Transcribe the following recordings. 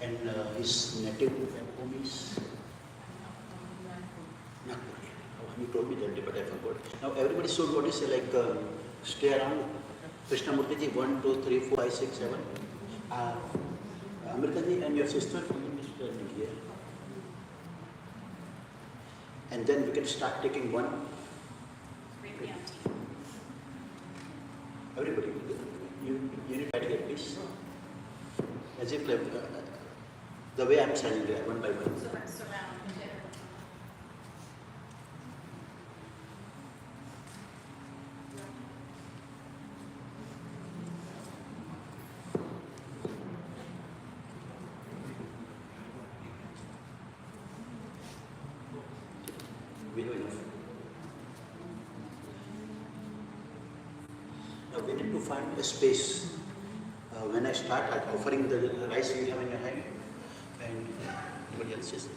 And his native home is Nagpur. You told me that day, but I forgot. Now everybody should what is like stay around Krishnamurthy ji 1, 2, 3, 4, 5, 6, 7. Amrita ji and your sister standing here. And then we can start taking one. Everybody, you need to get peace. As if the way I'm standing there, one by one. We have enough. Now we need to find a space. When I start offering the rice you have in your hand, and anybody else is.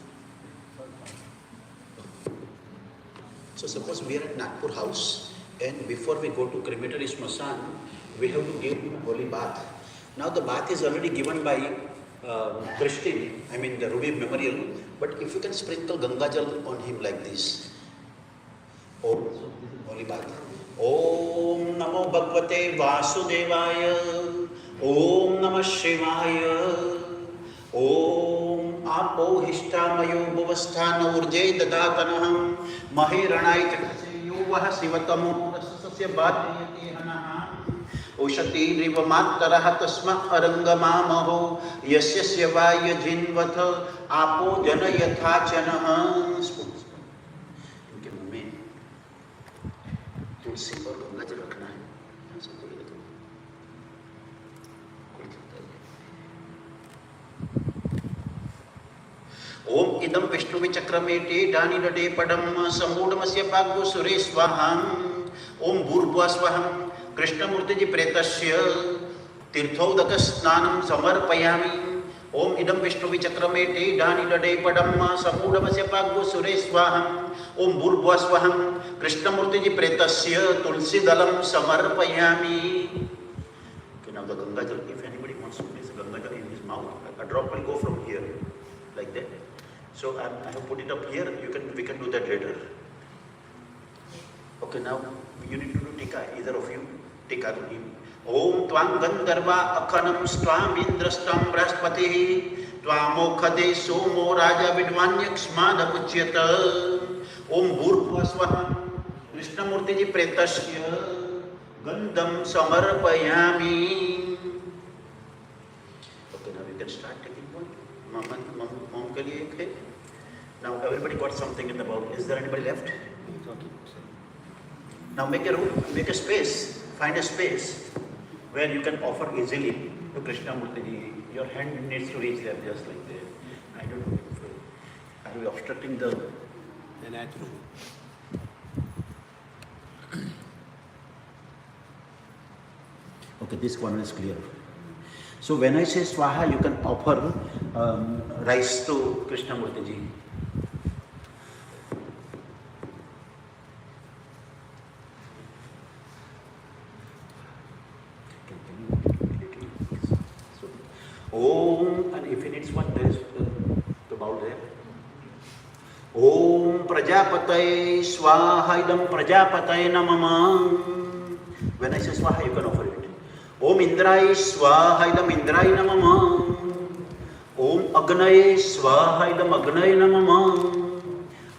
So suppose we are at Nagpur house, and before we go to crematory smashan, we have to give him a holy bath. Now the bath is already given by Christine, I mean the Ruby Memorial, but if you can sprinkle Ganga Jal on him like this. Om, holy bath. Om Namo Bhagavate Vasudevaya. Om Namah Shivaya. Om Apo Hishtamayo Bhuvasthana Urje Dadatanaham Mahiranai Chakase Yuvaha Sivatamo Rasasya Bhatyati Hanaha Ushati Rivamattaraha Tasma Arangamamaho Yasyasya Vaya Jinvatha Apo Jana Yathachanaha. इनके मुंह में तुलसी और गंगा जल रखना है. ओम इदम Vishnu विचक्रमेटे Dani day पडम समूढ़मस्य पाग्गो सुरे स्वाहां. ओम भूर्भुवः स्वहं कृष्णमूर्ति जी प्रेतस्य तीर्थोदक स्नानं समर्पयामि. ओम इदम विष्णु विचक्रमेटे डानी डे पडम समूढ़मस्य पाग्गो सुरे स्वाहां. ओम भूर्भुवः स्वहं कृष्णमूर्ति जी प्रेतस्य तुलसी दलम समर्पयामि. Okay, now the Ganga Jal, if anybody wants to place a Ganga Jal in his mouth, a drop will go from here, like that. So I have put it up here. We can do that later. Okay, now you need to do tika. Either of you tika to him. Om Twang Gandharva Akhanam Stvam Indrastam Braspati Twamokhade Somo Raja Vidvanyaksmada Puchyata. Om Bhurbhuva Swaham Krishnamurti ji Pretasya Gandham Samarpayami. Okay, now we can start taking one. Mom ke liye ek hai. Now everybody got something in the bowl. Is there anybody left? Now make a room, make a space, find a space where you can offer easily to Krishnamurti ji. Your hand needs to reach there, just like that. I don't know if are we obstructing the natural. Okay, this one is clear. So when I say Swaha, you can offer rice to Krishnamurti ji. Om, and if it needs one, there is the bowl there. Om Prajapataye Swaha idam Prajapataye namama. When I say Swaha, you can offer it. Om Indraye Swaha idam Indraye namama. Om Agnaye Swaha idam Agnaye namama.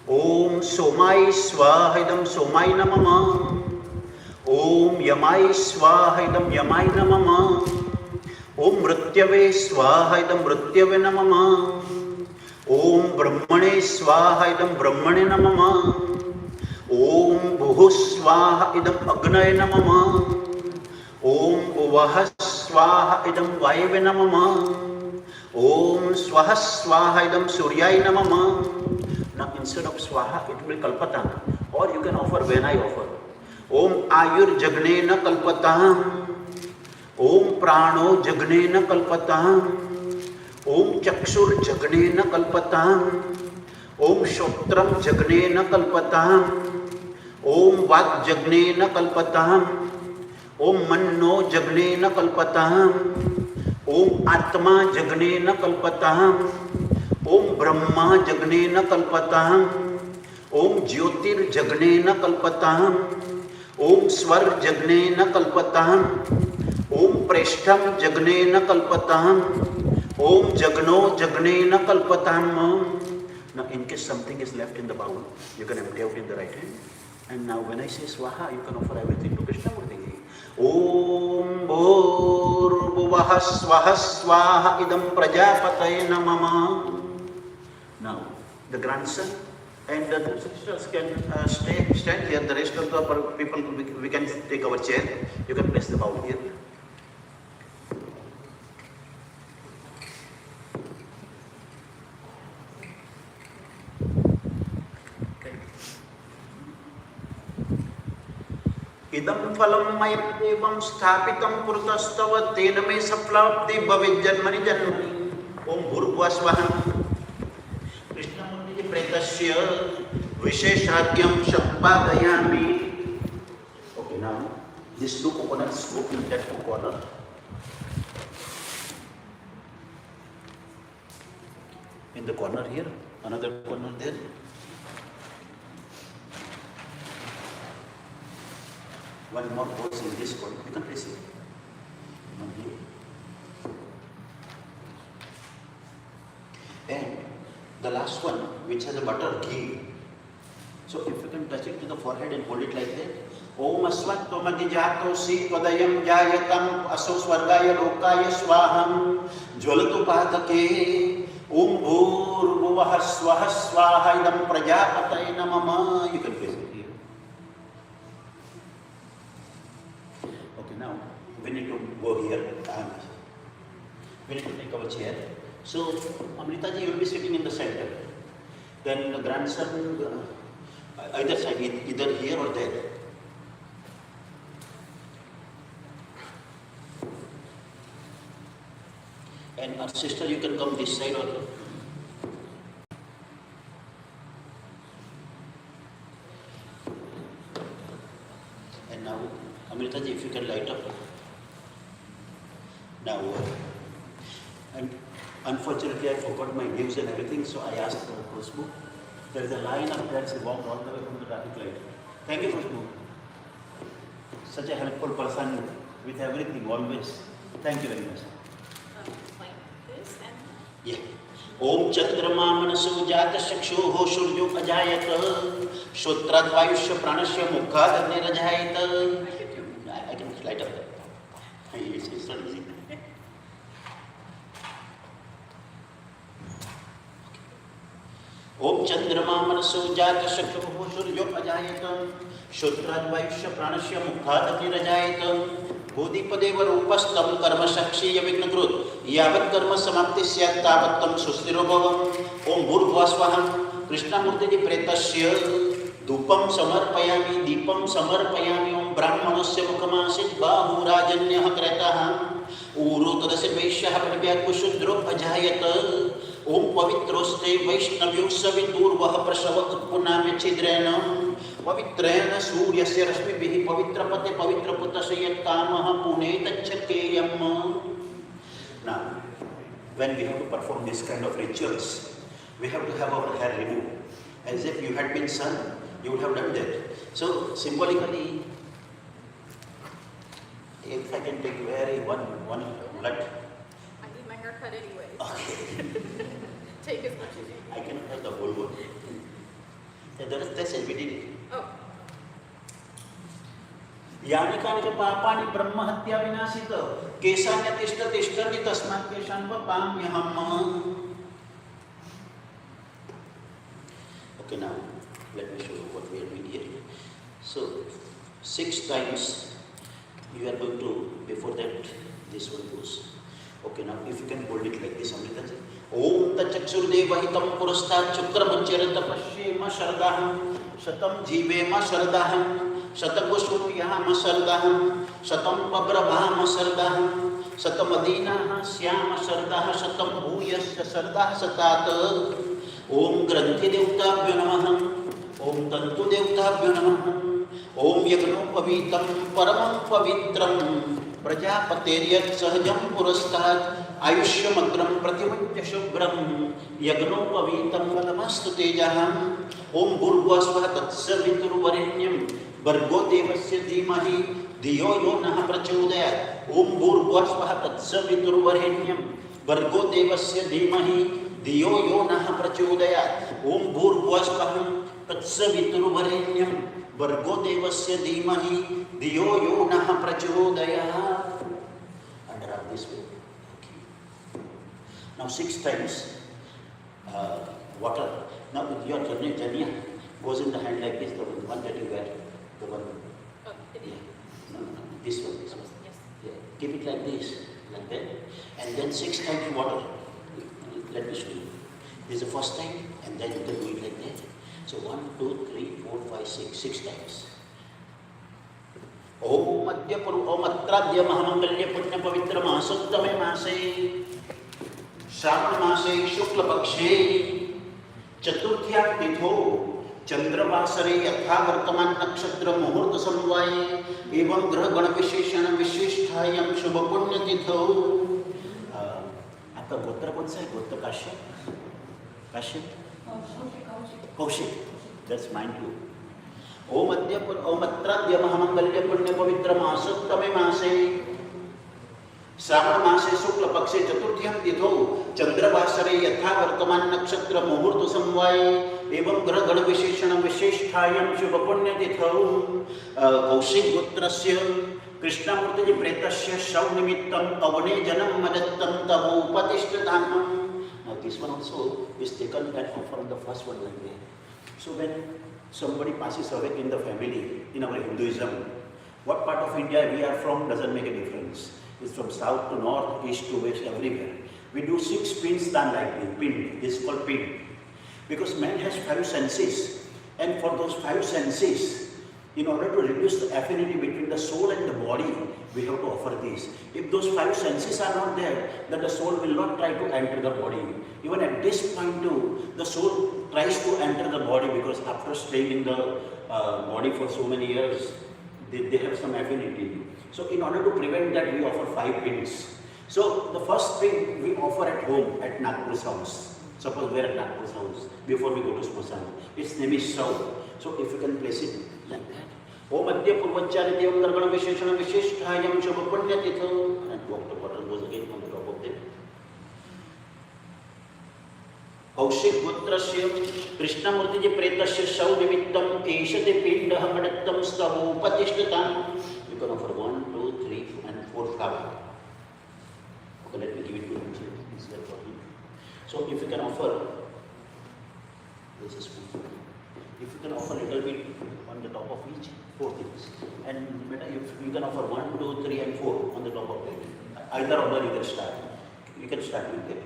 Om Somaye Swaha idam Somaye namama. Om Yamaye Swaha idam Yamaye namama. Om Mrityave Swaha idam Mrityave namama. Om Brahmane Swaha idam Brahmane namama. Om Bhuhu Swaha idam Agnaye namama. Om Bhuvah Swaha idam Vayave namama. Om Swaha Swaha idam Suryaye namama. Now instead of Swaha, it will be Kalpatana. Or you can offer when I offer. Om Ayur Jagnena Kalpatam. Om Prano Jagnena Kalpatam. Om Chakshur Jagnena Kalpatam. Om Shotram Jagnena Kalpatam. Om Vak Jagnena Kalpatam. Om Manno Jagnena Kalpatam. ओम आत्मा जगने न कल्पताम, ओम ब्रह्मा जगने न कल्पताम, ओम ज्योतिर्जगने न कल्पताम, ओम स्वर जगने न कल्पताम, ओम प्रेष्ठम जगने न कल्पताम, ओम जगनो जगने न कल्पताम. Now in case something is left in the bowl, you can empty out in the right hand. And now when I say swaha, you can offer everything to Krishnamurthy. Om Bhur Swaha Swaha Idam Prajapataye Namama. Now the grandson and the sisters can stand here. The rest of the people, we can take our chair. You can place the bowl here. इदं फलं मयं देवं स्थापितं पुरतस्तव तेन मे सफलाब्धि भवेत् जन्मनि जन्मनि. ओम भूर्भुवः स्वः. Krishnamurthy प्रेतस्य विशेषार्घ्यं संपादयामि. Okay, now these two coconuts go in that corner. In the corner here, another corner there. One more goes in this one. You can place it. One here. And the last one, which has a butter ghee. So if you can touch it to the forehead and hold it like that. Om asvattvamadi jatosi tvadayam jayatam aso swargaya lokaya swaham jwalatu padake om bhurvuvah swaha swaha idam prajapataye namama. You can place it here. Now, we need to go here. We need to take our chair. So, Amritaji, you will be sitting in the center. Then the grandson, either side, either here or there. And our sister, you can come this side or there. And now, Amritaji, if you can light up. Now, and unfortunately I forgot my names and everything, so I asked for Khushbu. There is a line up there, she walked all the way from the traffic light. Thank you, Khushbu. Such a helpful person with everything, always. Thank you very much. Like this and... Yeah. Om Chandrama Manasu Jata Shakshuho Shuryo Ajayata Shotrad Vayushya Pranashya Mukhad Nirajayata. I can light up that. It's not easy. Om Chandrama Manasu Jata Shakshuho Shuryo Ajayata Shotrad Vayushya Pranashya Mukhad Nirajayata. Bodhipadev Rupastam Karma Shakshi Yavignakrut Yavat Karma Samapti Syat Tavattam Susthiro Bhavam. Om Bhurvah Swaha. Krishnamurthy Pretasya Dupam Samarpayami Deepam Samarpayami. Om Brahmanasya Mukhamasit Bahurajanyah Kretaha Uru Tadasya Vaishyaha Pradhyat Kushudro Ajayata. Om Pavitroste Vaishnavyo Saviturvaha Prasava Utpunamya Chidrena Pavitrena Suryasya Rashmibihi Pavitrapate Pavitraputasya Tamaha Pune Tachakeyam. Now, when we have to perform this kind of rituals, we have to have our hair removed. As if you had been son, you would have done that. So, symbolically, if I can take very one blood. I need my hair cut anyways. Okay. Take as much as you I cannot have the whole one. That's it, we did it. Oh. यानि कानि पापानि ब्रह्म हत्या विनाशित केशान्य तिष्ठ तिष्ठन्ति तस्मात् केशान् पाम्यहम्. Okay, now let me show you what we are doing here. So 6 times you are going to, before that this one goes. Okay, now if you can hold it like this, Amritaji. Om Tachaksurdevahitam Purastat Chukramucharata Pashyema Shardaham Shatam Jivema Shardaham Shatagoshupyama Shardaham Shatam Pabrabhama Shardaham Shatamadina Syama Shardah Shatam Bhuyasya Shardah Satat. Om Granthi Devtabhyo Namah. Om Tantu Devtabhyo Namah. Om Yagno Pavitam Paramam Pavitram प्रजापतेर्यत् सहजं पुरस्तात् आयुष्यमग्रं प्रतिमुच्य शुभ्रं यज्ञोपवीतं बलमस्तु तेजः ओम भूर्भुवः स्वः तत्सवितुर्वरेण्यं भर्गो देवस्य धीमहि धियो यो नः प्रचोदयात् ओम भूर्भुवः स्वः तत्सवितुर्वरेण्यं भर्गो देवस्य धीमहि धियो यो नः प्रचोदयात् ओम भूर्भुवः स्वः तत्सवितुर्वरेण्यं भर्गो देवस्य धीमहि धियो यो नः प्रचोदयात्. Under this way. Okay. Now 6 times water. Now your journey goes in the hand like this. The one that you wear, the one. Oh, it is. No, this one. Yes. Yeah. Keep it like this, like that, and then 6 times water. Let me show you. This is the first time, and then you can do it like that. So 1, 2, 3, 4, 5, 6 times. ओम अत्राद्य महामंगल्य पुण्य पवित्र मासोत्तमे मासे श्रावण मासे शुक्ल पक्षे चतुर्थ्या तिथो चंद्रवासरे यथा वर्तमान नक्षत्र मुहूर्त समवाये एवं ग्रह गण विशेषण विशिष्टायाम शुभ पुण्य तिथो. आपका गोत्र कौन सा है? गोत्र Kashyap. Kashyap Kaushik. That's mine too. ओम अत्राद्य महामंगल्य पुण्य पवित्र मासोत्तमे मासे श्रावण मासे शुक्ल पक्षे चतुर्थ्यं तिथौ चंद्रवासरे यथा वर्तमान नक्षत्र मुहूर्त समवाये एवं ग्रह गण विशेषण विशिष्टायाम शुभ पुण्य तिथौ कौशिक गोत्रस्य कृष्णमूर्ति जी प्रेतस्य शव निमित्तम अवने जन्म मदत्तम तवोपतिष्ठताम. Now this one also is taken from the first one like that. So when somebody passes away in the family, in our Hinduism, what part of India we are from doesn't make a difference. It's from south to north, east to west, everywhere. We do 6 pins done like this. Pin, this is called pin. Because man has 5 senses, and for those 5 senses, in order to reduce the affinity between the soul and the body, we have to offer this. If those 5 senses are not there, then the soul will not try to enter the body. Even at this point too, the soul tries to enter the body because after staying in the body for so many years, they have some affinity. So in order to prevent that, we offer 5 pins. So the first pin we offer at home, at Nagpur's house. Suppose we are at Nagpur's house, before we go to Smasan. Its name is Shaw. So if you can place it like that. Om Adya Purvachariti Om Dargana Visheshana Vishishthayam Shubha Punya Titho. And the water goes again on the top of them. Kaushik गोत्रस्य Krishnamurthy ji प्रेतस्य शव निमित्तम एषते पिंडः मदत्तम स्तवोपतिष्ठताम्. You can offer 1, 2, 3, and 4 flower. Okay, let me give it to you. It's there for him. So if you can offer, this is food. If you can offer a little bit on the top of each, 4 things. And if you can offer 1, 2, 3, and 4 on the top of it. Either order you can start. You can start with it.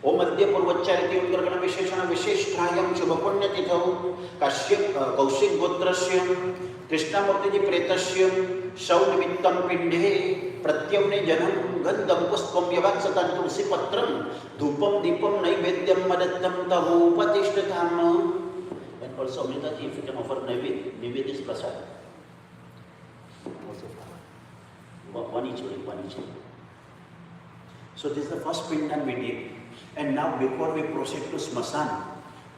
ओम अद्य पूर्वोच्चारिते ओम गर्गण विशेषण विशिष्टायाम शुभ पुण्य तिथौ काश्यप कौशिक गोत्रस्य कृष्णमूर्ति जी प्रेतस्य शव निमित्तम पिंडे प्रत्यवने जन्म गंधम पुष्पम यवात्सतं तुलसी पत्रम धूपम Deepam naivedyam मदत्तम तवोपतिष्ठताम. And also Amrita ji, if you can offer naivedya is prasad. Also one each. So this is the first pindan we did. And now before we proceed to Smasan,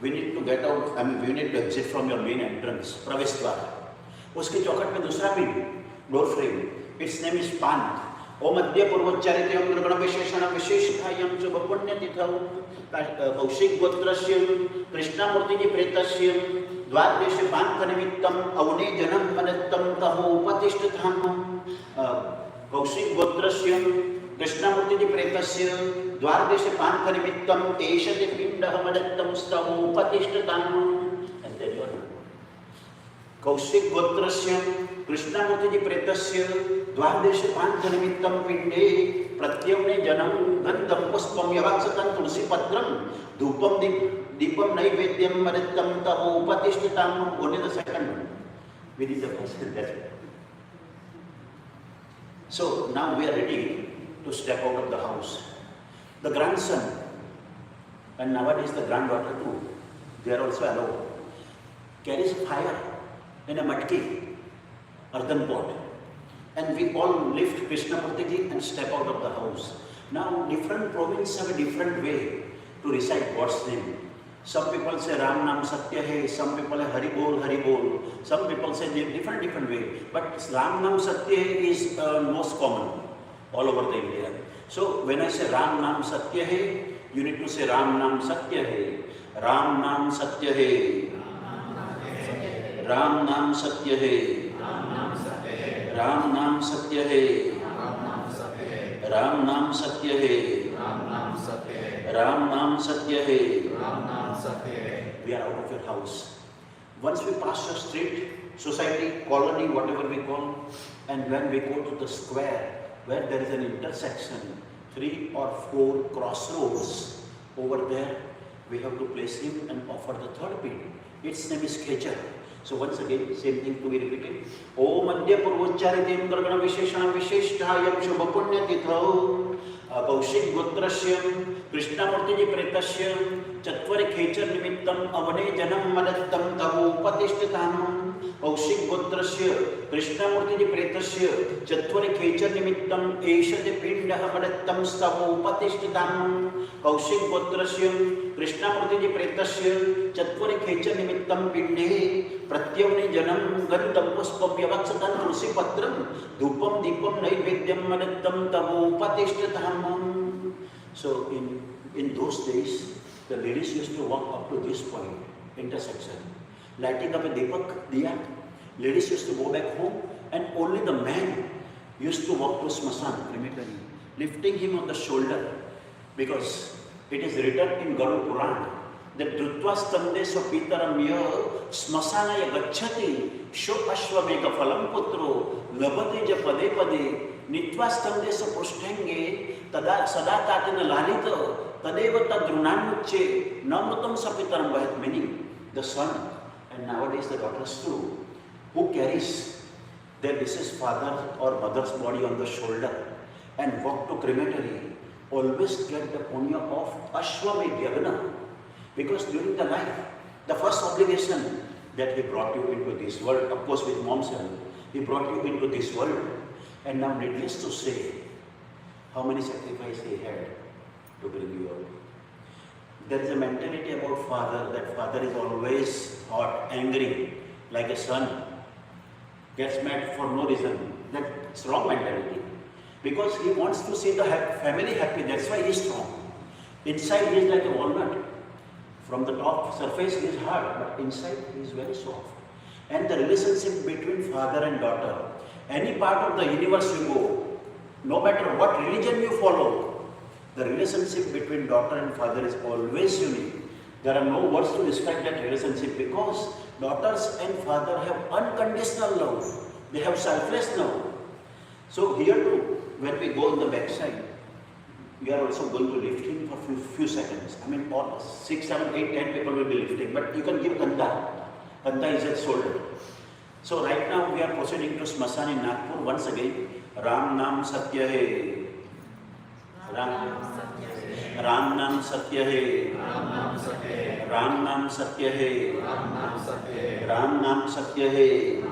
we need to get out, we need to exit from your main entrance, प्रवेश द्वार. उसके चौखट में दूसरा pin, door frame. Its name is पान. ओम अद्य पूर्वोच्चारिते ओम गण विशेषण विशिष्टायाम शुभ पुण्य तिथौ कौशिक गोत्रस्य कृष्णमूर्ति जी प्रेतस्य द्वादश पांथ निमित्तम अवने जन्म मदत्तम तवोपतिष्ठताम्. कौशिक गोत्रस्य कृष्णमूर्ति जी प्रेतस्य द्वादश पांथ निमित्तम एषते पिंडः मदत्तम स्तवोपतिष्ठताम्. And then you Kaushik गोत्रस्य Krishnamurthy ji प्रेतस्य द्वादश पांथ निमित्तम पिंडे प्रत्यवने जन्म गंधम पुष्पम यवात्सतं तुलसी पत्रम धूपम Deepam naivedyam मदत्तम तवोपतिष्ठताम्. Only the second one. We did the first and that's it. So now we are ready to step out of the house. The grandson and nowadays the granddaughter too, they are also allowed, carries fire in a matki, earthen pot, and we all lift Krishnamurthy ji and step out of the house. Now, different provinces have a different way to recite God's name. Some people say Ram Nam Satya Hai, some people say Hari Bol, some people say different way. But Ram Nam Satya Hai is most common all over the India. So when I say Ram Nam Satya Hai, you need to say Ram Nam Satya Hai, Ram Nam Satya Hai, Ram Nam Satya Hai, Ram Nam Satya Hai, Ram Nam Satya Hai, Ram Nam Satya Hai. We are out of your house. Once we pass the street, society, colony, whatever we call, and when we go to the square where there is an intersection, 3 or 4 crossroads, over there we have to place him and offer the third bead. Its name is Khecher. So once again, same thing to be repeated. Om Adya Purvocharitim Gargana Visheshana Visheshtayam Shubha Punya Tithau Kaushik Gotrasyam Krishnamurthy ji Pretasyam Chatvari Khecher Nimittam Avane Janam Madattam Tavu Patishtatam Kaushik Gotrasya Krishnamurthy ji Pretasya Chatvari Khecher Nimittam Eshate Pindaha Madattam Stavu Patishtatam Kaushik Gotrasyam Krishnamurthy ji Pretasya Chatvari Khecher Nimittam Pinde Pratyavni Janam Gandam Puspam Yavaksatan Tulsi Patram Dupam Dipam Naivedyam Madattam Tavu Patishtatam. So in those days, the ladies used to walk up to this point, intersection, lighting up a Deepak Diya. Ladies used to go back home, and only the man used to walk to Smasan, crematory, lifting him on the shoulder, because it is written in Garuda Puran that Drutva Stande Swapitaramya Smasanaya Gacchati Sho Ashwamega Phalam Putro Labate Ja Pade Pade Nitva Stande Swapushtenge Tada Sadatatina Lalita Tadeva Tadrunanuche Namrutam Sapitaram Vahat, meaning the son and nowadays the daughters too, who carries their deceased father or mother's body on the shoulder and walk to crematory, always get the punya of Ashwamedh Yagna. Because during the life, the first obligation that he brought you into this world, of course with mom's help, he brought you into this world. And now needless to say, how many sacrifices he had to bring you up. There is a mentality about father, that father is always hot, angry, like a son, gets mad for no reason. That's wrong mentality. Because he wants to see the family happy, that's why he is strong. Inside he is like a walnut. From the top surface he is hard, but inside he is very soft. And the relationship between father and daughter, any part of the universe you go, no matter what religion you follow, the relationship between daughter and father is always unique. There are no words to describe that relationship, because daughters and father have unconditional love. They have selfless love. So here too, when we go in the backside, we are also going to lift him for few seconds. I mean, all 6, 7, 8, 10 people will be lifting, but you can give Kanda. Kanda is at shoulder. So right now we are proceeding to Smasan in Nagpur. Once again, Ram Nam Satya Hai. Ram Nam Satya Hai. Ram Nam Satya Hai. Ram Nam Satya Hai.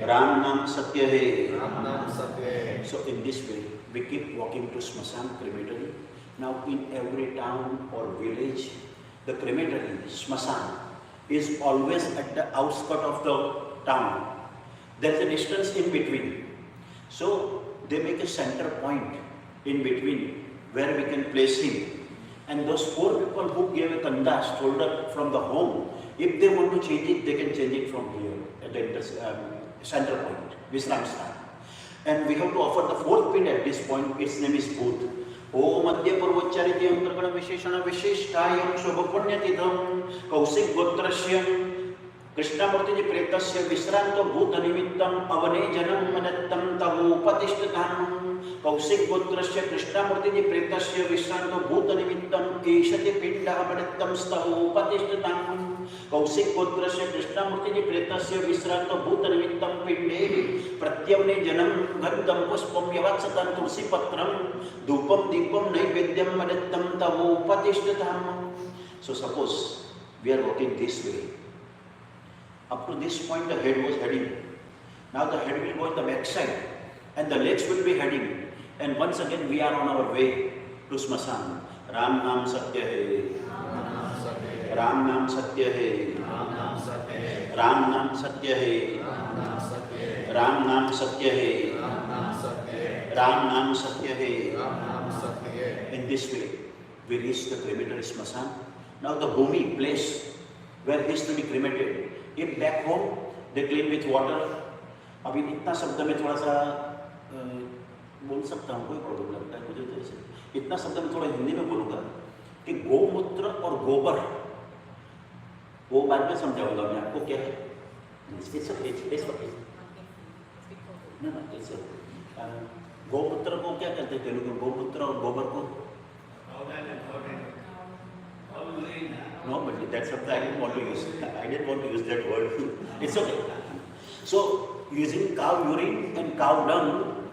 Ram Nam Satya Hai. So in this way, we keep walking to Smasan crematory. Now in every town or village, the crematory, Smasan, is always at the outskirts of the town. There is a distance in between. So they make a center point in between where we can place him. And those 4 people who gave a kanda shoulder from the home, if they want to change it, they can change it from here at the center point, Visram Sthan. And we have to offer the 4th pin at this point. Its name is Bhut. Om Adya Purvocharityam Gargana Visheshana Visheshtayam Shubha Punya Titham Kausik Gotrasyam Krishnamurthy ji Pretasya Visranto Bhuta Nimittam Avane Janam Madattam Tavu Patishtatam Kausik Gotrasya Krishnamurthy ji Pretasya Visranto Bhuta Nimittam Eshate Pindaha Madattam Stavu Patishtatam Kausik Gotrasya Krishnamurthy ji Pretasya Visranto Bhuta Nimittam Pinde Pratyavne Janam Gandam Puspam Yavaksatan Tulsi Patram Dupam Dipam Naivedyam Madattam Tavu Patishtatam. So suppose we are walking this way. Up to this point the head was heading. Now the head will go in the back side and the legs will be heading. And once again we are on our way to Smasan. Ram Naam Satya Hai. Ram Naam Satya Hai. Ram Naam Satya Hai. Ram Naam Satya Hai. Ram Naam Satya Hai. In this way, we reach the crematory Smasan. Now the Bhumi place where he is to be cremated. If back home, they clean with water. अभी इतना शब्द में थोड़ा सा बोल सकता हूँ, कोई प्रॉब्लम लगता है मुझे तो ऐसे इतना शब्द में थोड़ा हिंदी में बोलूँगा कि गोमूत्र और गोबर, वो बाद में समझाऊंगा मैं आपको क्या है। गोमूत्र को क्या कहते हैं तेलुगु में? गोमूत्र और गोबर को no, but that's something I didn't want to use. I didn't want to use that word. It's okay. So using cow urine and cow dung,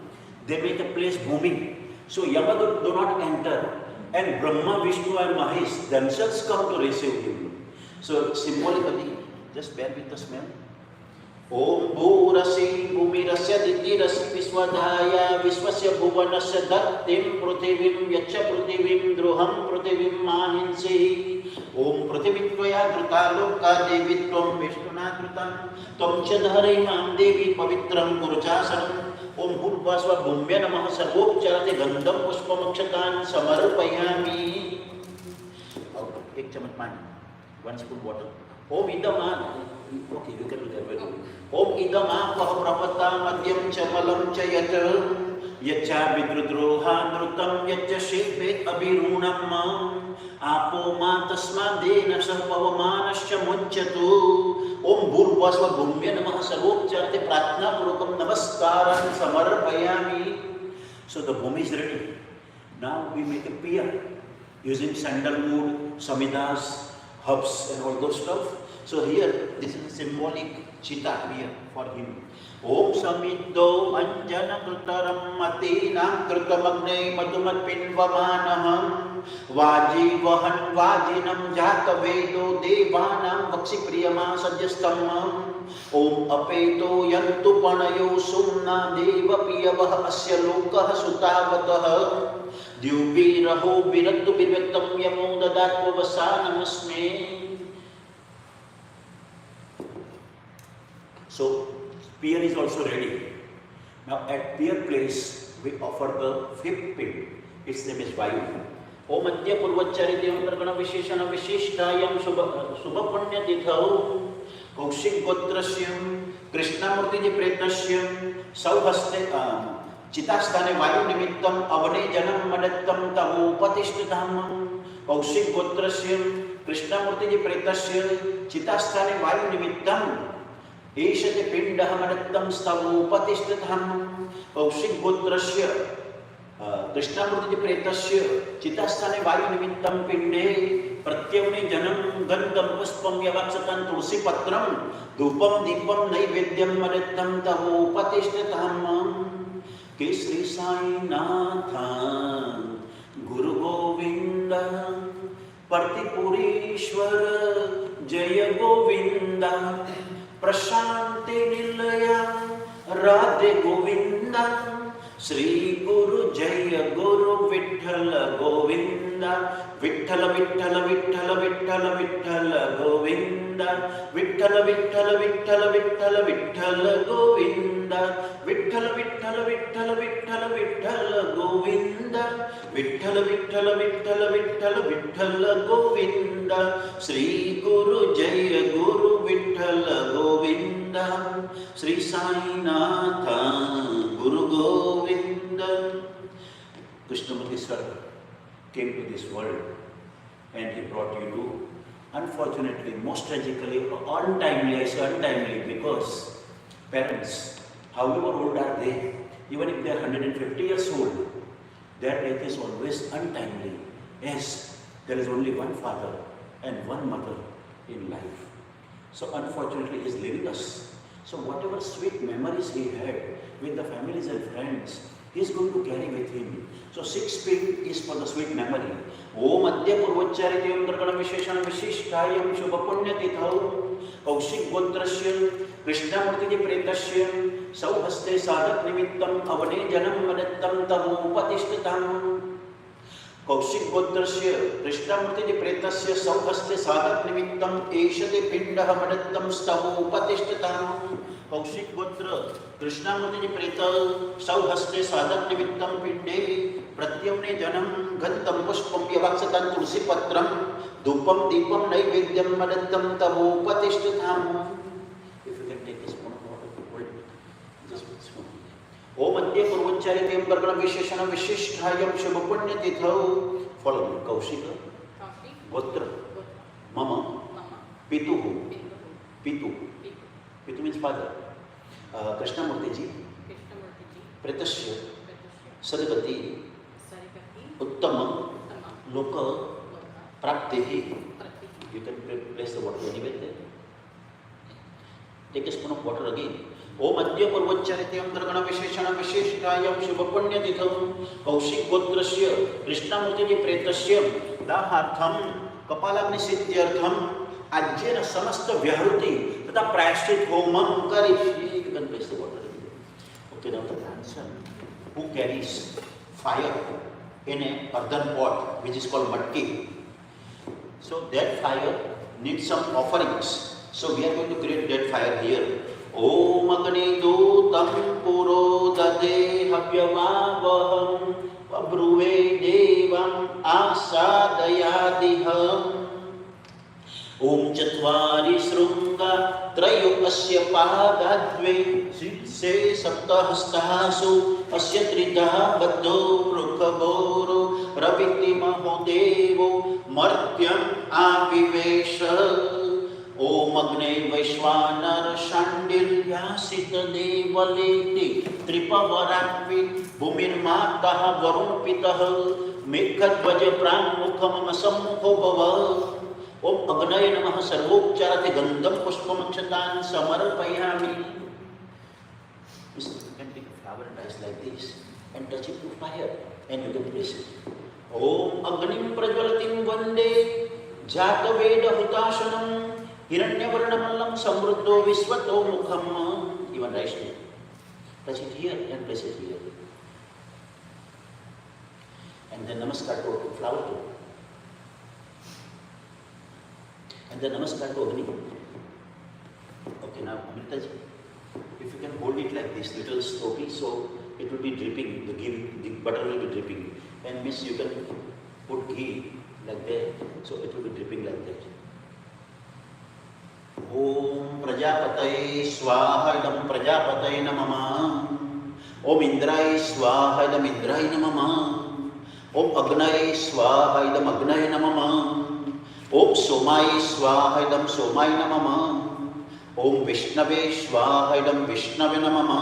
they make a place Bhumi. So Yama do not enter, and Brahma, Vishnu and Mahesh themselves come to receive him. So symbolically, just bear with the smell. Om Bhurasi Bhumirasya Ditirasi Viswadhaya Viswasya Bhuvanasya Dattim Prithivim Yacha Prithivim Druham Prithivim Mahinsi Om Prithivittvaya Dhrutaloka Devitvam Vishnuna Dhrutam Tvam Chadharimam Devi Pavitram Kuruchasanam Om Bhurvasva Bhumya Namaha Sarvopcharate Gandham Pushpamakshatan Samarpayami. Ek chamat pani, 1 spoon water. Om Idama. Okay, you can do that very good. Om idama pahaprapata madhyam chamalam chayat yacha vidrudroha nrutam yacha shilpet abhirunam apo ma tasmadena sarpavamanasya munchyatu Om bhurvasva bhumya namaha sarvopcharate pratna purukam namaskaram samarpayami. So the bhumi is ready. Now we make a pier using sandalwood, samidas, herbs and all those stuff. So here, this is a symbolic chitta here for him. Om samiddo anjana krutaram matinam krutamagne madumat pinvamanaham vajivahan vajinam jata vedo devanam vaksi priyama sajyastamam Om apeto yantu panayo sumna deva piyavah asya lokah sutavatah Dyubiraho birattu birvettam yamo dadatva vasanamasme. So, pier is also ready. Now, at pier place, we offer the 5th pig. Its name is Vayu. Om Adya Purvacharityam Pragana Visheshana Vishishtayam Subha Punya Tithau Kaushik Gotrasyam Krishnamurthy ji Pretasyam Sauhaste Chitastane Vayu Nimittam Avane Janam Madattam Tamu Patishtatamam Kaushik Gotrasyam Krishnamurthy ji Pretasyam Chitastane Vayu Nimittam Eshate Pindah Madattam Stavu Patishtatam Kaushik Gotrasya Krishnamurthy ji Pretasya Chitastane Vayu Nimittam Pinde Pratyavne Janam Gandham Puspam Yavaksatan Tulsi Patram Dupam Dipam Naivedyam Madattam Tavu Patishtatam Kesri Sai Natha Guru Govinda Partipurishwara Jaya Govinda Prashanti Nilaya Radhe Govinda Sri Guru Jaya Guru Vithala Govinda Vithala Vithala Vithala Vithala Vithala Govinda Vithala Vithala Vithala Vithala Vithala Govinda Vithala Vithala Vithala Vithala Vithala Govinda Vithala Vithala Vithala Vithala Vithala Govinda Sri Guru Jaya Guru Vithala Govinda Sri Sai Natha Guru Govinda. Krishnamurthy sir came to this world and he brought you to, unfortunately, most tragically, untimely, I say untimely, because parents, however old are they, even if they are 150 years old, their death is always untimely, as there is only one father and one mother in life. So unfortunately he is leaving us. So whatever sweet memories he had with the families and friends, he is going to carry with him. So 6th pig is for the sweet memory. Om Adya Purvacharityam Pragana Visheshana Vishishtayam Shubha Punya Tithau Kaushik Gotrasyam Krishnamurthy ji Pretasyam सौहस्ते साधक निमित्तम अवने जन्म मदत्तम तमोपतिष्ठितम् कौशिक गोत्रस्य कृष्णमूर्ति प्रेतस्य सौहस्ते साधक निमित्तम एषते पिंडः मदत्तम स्तमोपतिष्ठितम् कौशिक गोत्र कृष्णमूर्ति प्रेत सौहस्ते साधक निमित्तम पिंडे प्रत्यम्ने जन्म गंधम पुष्पम यवाक्षतं तुलसी पत्रम धूपम दीपम नैवेद्यम मदत्तम तमोपतिष्ठितम् ओम अद्य पूर्वोच्चारितें वर्गण विशेषण विशिष्टायं शुभ पुण्य तिथौ फॉलोइंग कौशिक गोत्र मम पितु पितु पितु मीन्स फादर कृष्णमूर्ति जी प्रेतस्य सद्गति उत्तम लोक प्राप्ति you can place the water anywhere take a spoon of water again ओम अद्य पूर्वोच्चारिते अंतर्गण विशेषण विशेषतायं शुभ पुण्य तिथौ कौशिक गोत्रस्य कृष्णमूर्ति प्रेतस्य दाहार्थम कपालाग्नि सिद्ध्यर्थम आज्येन समस्त व्याहृति तथा प्रायश्चित होमं करिष्ये you can place the water okay now the answer who carries fire in a earthen pot which is called matki so that fire needs some offerings so we are going to create that fire here ओम अग्निदूतं पुरोदते हव्यमावहं बभ्रुवे देवं आसादयादिह ओम चत्वारि शृंगा त्रयो अस्य पादाद्वे शीर्षे सप्तहस्तासु अस्य त्रिदः बद्धो वृषभोरो रवितिमहो देवो मर्त्यम् आविवेश ओम अग्ने वैश्वानर शाण्डिल्यासित देवलेति त्रिपवरान्वि भूमिर्मातः वरुण पितः मेघध्वज प्राङ्मुखमम सम्मुखो भव ओम अग्नये नमः सर्वोपचारार्थे गंधम पुष्पमक्षतान् समर्पयामि You can take a flower and ice like this and touch it to fire and you can place it. ओम अग्निं प्रज्वलतिं वन्दे जातवेद हुताशनम् हिरण्यवर्णमल्लं समृद्धो विश्वतो मुखम् even right here. Touch it here and place it here. And then namaskar to flower too. And then namaskar to Agni. Okay, now Amritaji, if you can hold it like this, little slowly, so it will be dripping, the butter will be dripping. And miss, you can put ghee like that, so it will be dripping like that. ओम प्रजापतये स्वाहा इदं प्रजापतये नमः ओम इंद्राय स्वाहा इदं इंद्राय नमः ओम अग्नये स्वाहा इदं अग्नये नमः ओम सोमाय स्वाहा इदं सोमाय नमः ओम विष्णवे स्वाहा इदं विष्णवे नमः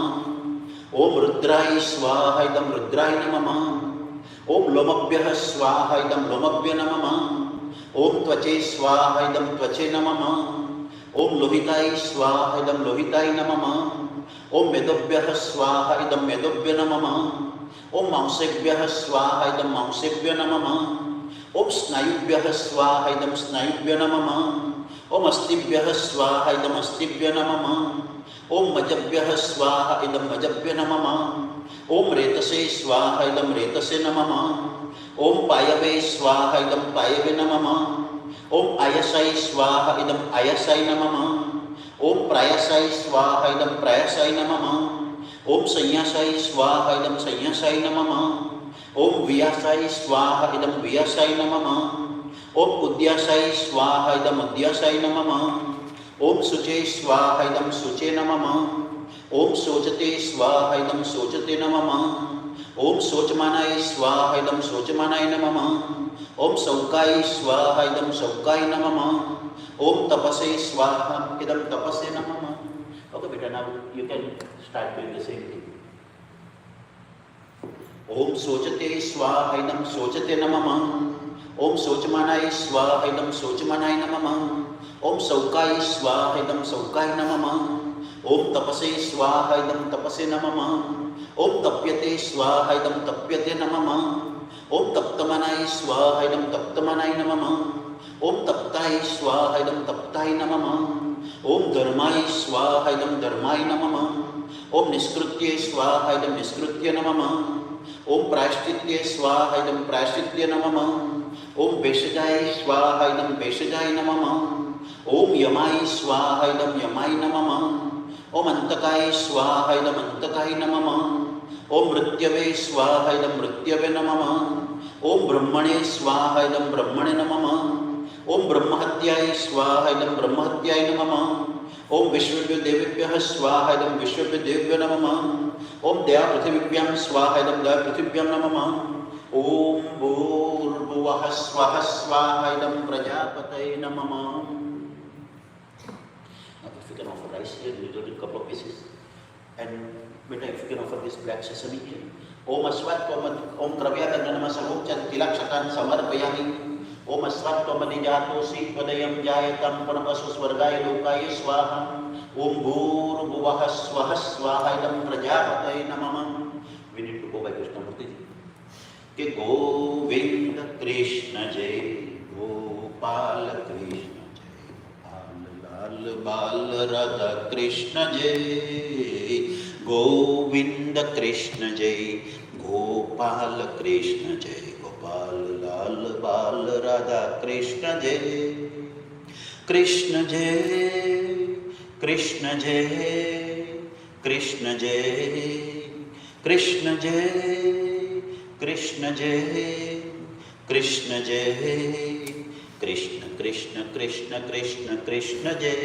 ओम रुद्राय स्वाहा इदं रुद्राय नमः ओम लोमभ्यः स्वाहा इदं लोमभ्य नमः ओम त्वचे स्वाहा इदं त्वचे नमः ओम लोहिताय स्वाहा इदं लोहिताय नमः ओम मेदोभ्यः स्वाहा इदं मेदोभ्य नमः ओम मांसेभ्यः स्वाहा इदं मांसेभ्य नमः ओम स्नायुभ्यः स्वाहा इदं स्नायुभ्य नमः ओम अस्थिभ्यः स्वाहा इदं अस्थिभ्य नमः ओम मजभ्यः स्वाहा इदं मजभ्य नमः ओम रेतसे स्वाहा इदं रेतसे नमः ओम पायवे स्वाहा इदं पायवे नमः ओम आयसाय स्वाहा इदं आयसाय नमः ओम प्रायसाय स्वाहा इदं प्रायसाय नमः ओम संयासाय स्वाहा इदं संयासाय नमः ओम वियासाय स्वाहा इदं वियासाय नमः ओम उद्यासाय स्वाहा इदं उद्यासाय नमः ओम शुचे स्वाहा इदं शुचे नमः ओम शोचते स्वाहा इदं शोचते नमः ओम शोचमानाय स्वाहा इदं शोचमानाय नमः ओम शौकाय स्वाहा इदं शौकाय नमः ओम तपसे स्वाहा इदं तपसे नमः Okay beta, now you can start doing the same thing. ओम शोचते स्वाहा इदं शोचते नमः ओम शोचमानाय स्वाहा इदं शोचमानाय नमः ओम शौकाय स्वाहा इदं शौकाय नमः ओम तपसे स्वाहा इदं तपसे नमः ओम तप्यते स्वाहा इदं तप्यते नमः ओम तप्तमनाय स्वाहा इदं तप्तमनाय नमः ओम तप्ताय स्वाहा इदं तप्ताय नमः ओम धर्माय स्वाहा इदं धर्माय नमः ओम निष्कृत्ये स्वाहा इदं निष्कृत्य नमः। ओम प्रायश्चित्ये स्वाहा इदं प्रायश्चित्य नमः। ओम भेषजाय स्वाहा इदं भेषजाय नमः। ओम यमाय स्वाहा इदं यमाय नमः। ओम अंतकाय स्वाहा इदं अंतकाय नमः। ओम मृत्यवे स्वाहा इदं मृत्यवे नमः। ओम ब्रह्मणे स्वाहा इदं ब्रह्मणे नमः। ओम ब्रह्महत्याय स्वाहा इदं ब्रह्महत्याय नमः। ओम विश्वेभ्यो देवेभ्यः स्वाहा इदं विश्वेभ्यो देवेभ्यो नमः। ओम देवा पृथिवीभ्यां स्वाहा इदं देवा पृथिवीभ्यां नमः। ओम भूर्भुवः स्वः स्वाहा इदं प्रजापतये नमः। Now if you can offer rice here, we will do a couple of pieces. And beta, if you can offer this black sesame here. Om aswat om kravyata namasamuk chantilakshatan samarpayami. ओम अस्वत्वमनिजातोऽसि त्वदयं जायतं परमसु स्वर्गाय लोकाय स्वाहा। ओम भूर्भुवः स्वः स्वाहा इदं प्रजापतये नमः। We need to go by Krishnamurthy ji. कि गोविंद कृष्ण जय गोपाल कृष्ण जय लाल बाल राधा कृष्ण जय गोविंद कृष्ण जय गोपाल कृष्ण जय गोपाल लाल बाल राधा कृष्ण जय कृष्ण जय कृष्ण जय कृष्ण जय कृष्ण जय कृष्ण जय कृष्ण जय कृष्ण कृष्ण कृष्ण कृष्ण कृष्ण जय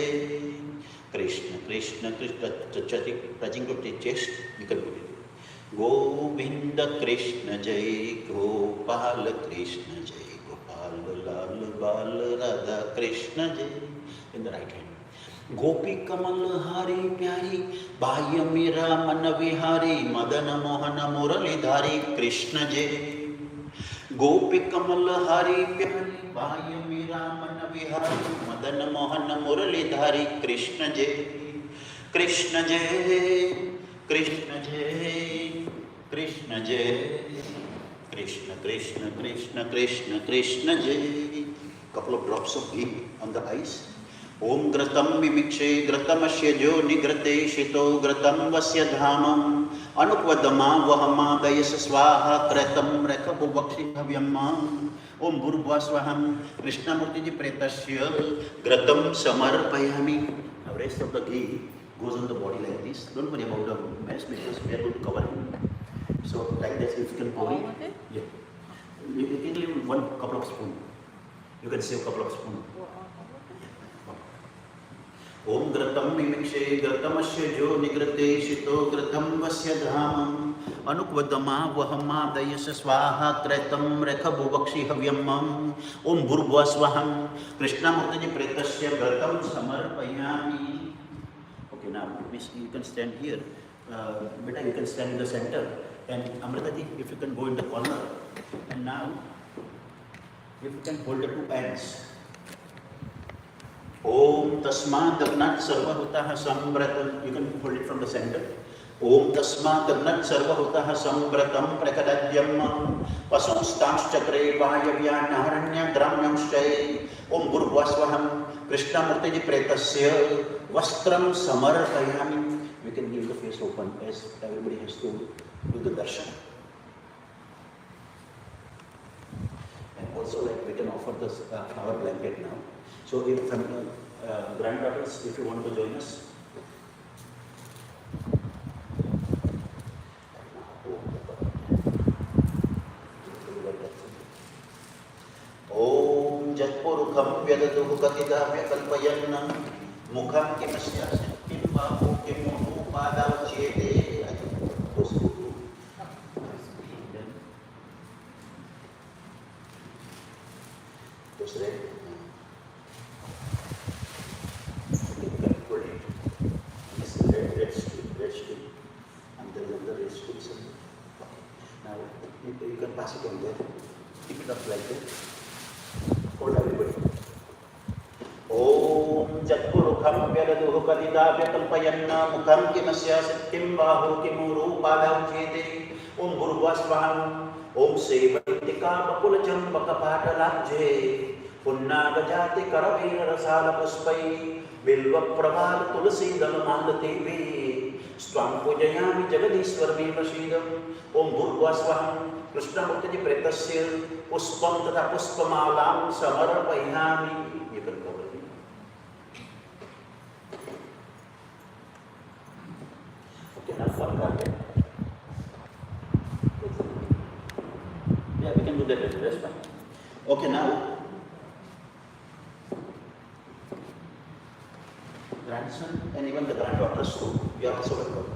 Krishna Krishna Krishna touching to the chest, you can put it. Govind Krishna जय गोपाल कृष्ण जय गोपाल लाल बाल राधा कृष्ण जय. In the right hand. गोपी कमल हारी प्यारी बाह्य मेरा मन विहारी मदन मोहन मुरलीधारी कृष्ण जय. गोपी कमल हारी प्यारी बाह्य मेरा मन विहारी मदन मोहन मुरलीधारी कृष्ण जय कृष्ण जय कृष्ण जय कृष्ण जय कृष्ण कृष्ण कृष्ण कृष्ण कृष्ण जय. Couple of drops of ghee on the eyes. ओम घृतं मिमिक्षे घृतमस्य जो निघृते शितो घृतं वस्य धामं अनुक्वदमा वहमादयस स्वाहा कृतं रखबुवक्षि हव्यम्. ओम भूर्भुवः स्वहं कृष्णमूर्ति जी प्रेतस्य घृतं समर्पयामि. Now rest of the ghee goes on the body like this. Don't worry about the mess because we are going to cover it. So like this, if you can pour it. Yeah. You can leave one couple of spoon. You can save a couple of spoon. ओम घृतं मिमिक्षे घृतमस्य जो निघृते शितो घृतं वस्य धामं अनुक्वदमा वहमादयस स्वाहा कृतं रेखबुवक्षि हव्यम्. ओम भूर्भुवः स्वहं कृष्णमूर्ति जी प्रेतस्य घृतं समर्पयामि. Okay, now you can stand here. Beta, you can stand in the center. And Amrita ji, if you can go in the corner. And now, if you can hold the two hands. ओम तस्मात् अग्नात् सर्वभूतः संव्रतं. You can hold it from the center. ओम तस्मात् अग्नात् सर्वभूतः संव्रतं प्रकटद्यम् वसुंस्तांश्चक्रे वायव्यान्हरण्यग्राम्यंश्चै. ओम भूर्भुवः स्वहं कृष्णमूर्ति जी प्रेतस्य वस्त्रं समर्पयामि. We can leave the face open as everybody has to do the darshan. And also, like, we can offer the flower blanket now. So, if granddaughters, if you want to join us. Om Jatpurukham Vyadaduhu Katidamya Kalpayanna Mukham Kimasya Kim Bahu Kim Upadam Chede. Those red. You can pass it on there. Keep it up like that. Hold everybody. Om Jatpurukham Vyadaduhu Kadidavya Kalpayanna Mukham Kimasya Kim Bahu Kim Upadam Chede. Om Bhurvah Swaham Om Sevatika Bakulacham Bakapadalabje Punna Gajati Karavira Rasala Puspai Bilva Praval Tulasi Dalamandatevi Swan पूजयामि जगदीश्वरमेव शीलम् ॐ भूर्भुवस्वहं कृष्णमूर्ति प्रेतस्य पुष्पं तथा पुष्पमालां समर्पयामि. You can cover it. Okay, now for that. Yeah, we can do that later, that's fine. Okay, now grandson and even the granddaughters too, you are also welcome.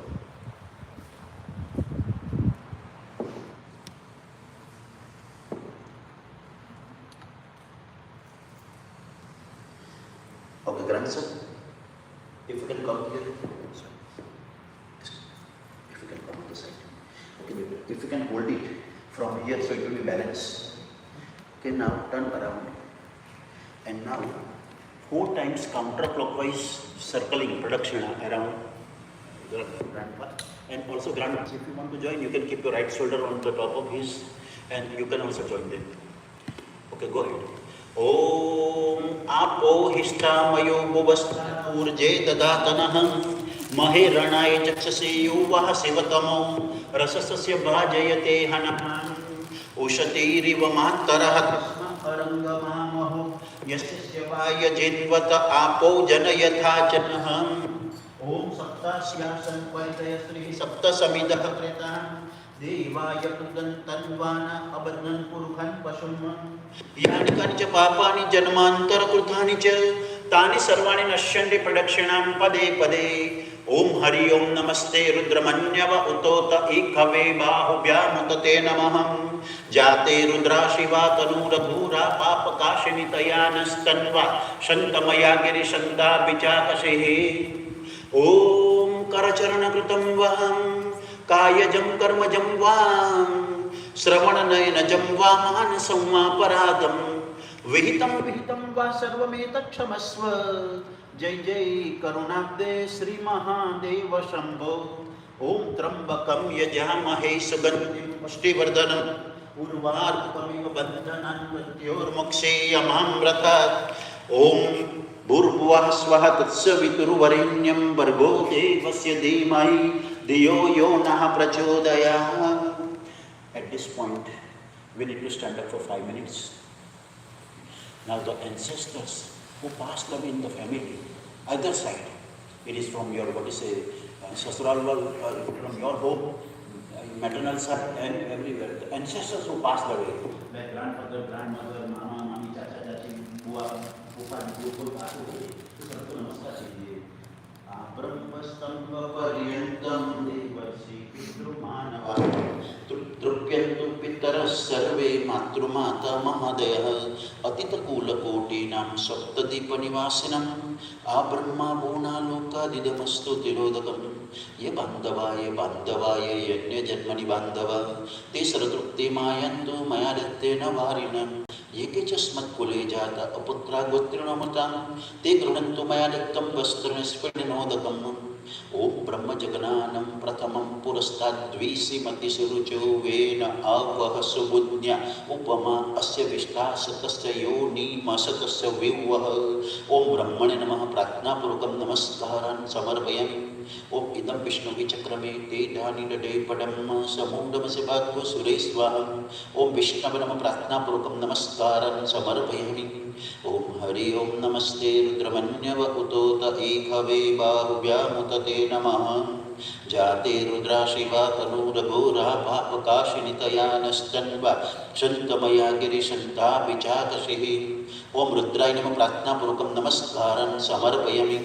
Okay, grandson, if you can come here. Sorry. If you can come on the side. Okay, if you can hold it from here so it will be balanced. Okay, now turn around. And now 4 times counterclockwise circling pradakshina around the grandpa. And also grandma, if you want to join, you can keep your right shoulder on the top of his and you can also join them. Okay, go ahead. Om apo histamayo bhuvastha urje dadatanaha mahiranaya chakshase yuvah sivatamo rasasasya bhajayate hanahan ushatiriva matarah tasma arangamaho yasya vaya jidvata apo janayatha chanaham Om saptasya sanpaitaya sri sapta samidah kretan Devaya kudan tanvana abadnan purukhan pasumman Yani kanicha papani janmantara krutani cha Tani sarvani nashyanti pradakshinaam pade pade Om hari om namaste rudramanyava utota ikave bahubhyamutate namaham Jate rudra shiva tanura bhura papakashinitayanastanva Shantamaya giri shanda vichakashehe Om karacharana kritam vaham Kayajam karmajam vam Sravananayana va manasam va paradam Vihitam vihitam va sarvametat kshamasva Jai Jai Karunabde Sri Mahadeva Shambho Om Trambakam Yajamahe Sugandhim Pushtivardhanam Urvarpamiva Bandhanan Mrityor Moksheyamamratat Om Bhurvah Swaha Tatsaviturvarenyam Bargo Devasya Dhimai Diyo Yonaha Prachodayah. At this point, we need to stand up for 5 minutes. Now the ancestors who passed away in the family, either side, it is from your, sasural world, from your home, maternal side and everywhere. The ancestors who passed away, like grandfather, grandmother, mama, mami, chacha, chachi, bua, pupa, pupul, passed away. तो सबको नमस्कार कीजिए. ब्रह्मस्तंभ पर्यंतम देवर्षि पितृमानवा तृप्यन्तु पितरः सर्वे मातृमाता महादयः अतितकूलकोटीनां सप्तदीपनिवासिनम् आब्रह्मा भूनालोकादिदमस्तु तिरोदकं ये बान्धवाय बान्धवाय यज्ञजन्मनि बान्धव ते सर्वतृप्ते मायन्तु मया दत्तेन वारिणम् ये केचिस्मत्कुले जाता अपुत्रा गोत्रिणोमतां ते गृह्णन्तु मया दत्तं वस्त्रनिष्पन्नोदकम् ओम ब्रह्मजगनानं प्रथमं पुरस्ताद्विसीमतिसुरुचो वेन आवह सुबुद्ध्या उपमा अस्य विष्टासतस्य योनिमसतस्य विवः ओम ब्रह्मणे नमः प्रार्थनापूर्वकं नमस्कारान् समर्पयामि. ओम इदं विष्णुविचक्रमे ते धानिडे पडं समूढमसि भागो सुरेश्वाहं ओम विष्णवे नमः प्रार्थनापूर्वकं नमस्कारान् समर्पयामि. ओम हरि ओम नमस्ते रुद्रमन्यव उतोत एकवे बाहुभ्यामुतते नमः जाते रुद्रा शिवा तनूरघोरा पापकाशिनितया नस्तन्वा शन्तमया गिरिशन्ता विचाकशिः ओम रुद्राय नमः प्रार्थनापूर्वकं नमस्कारान् समर्पयामि.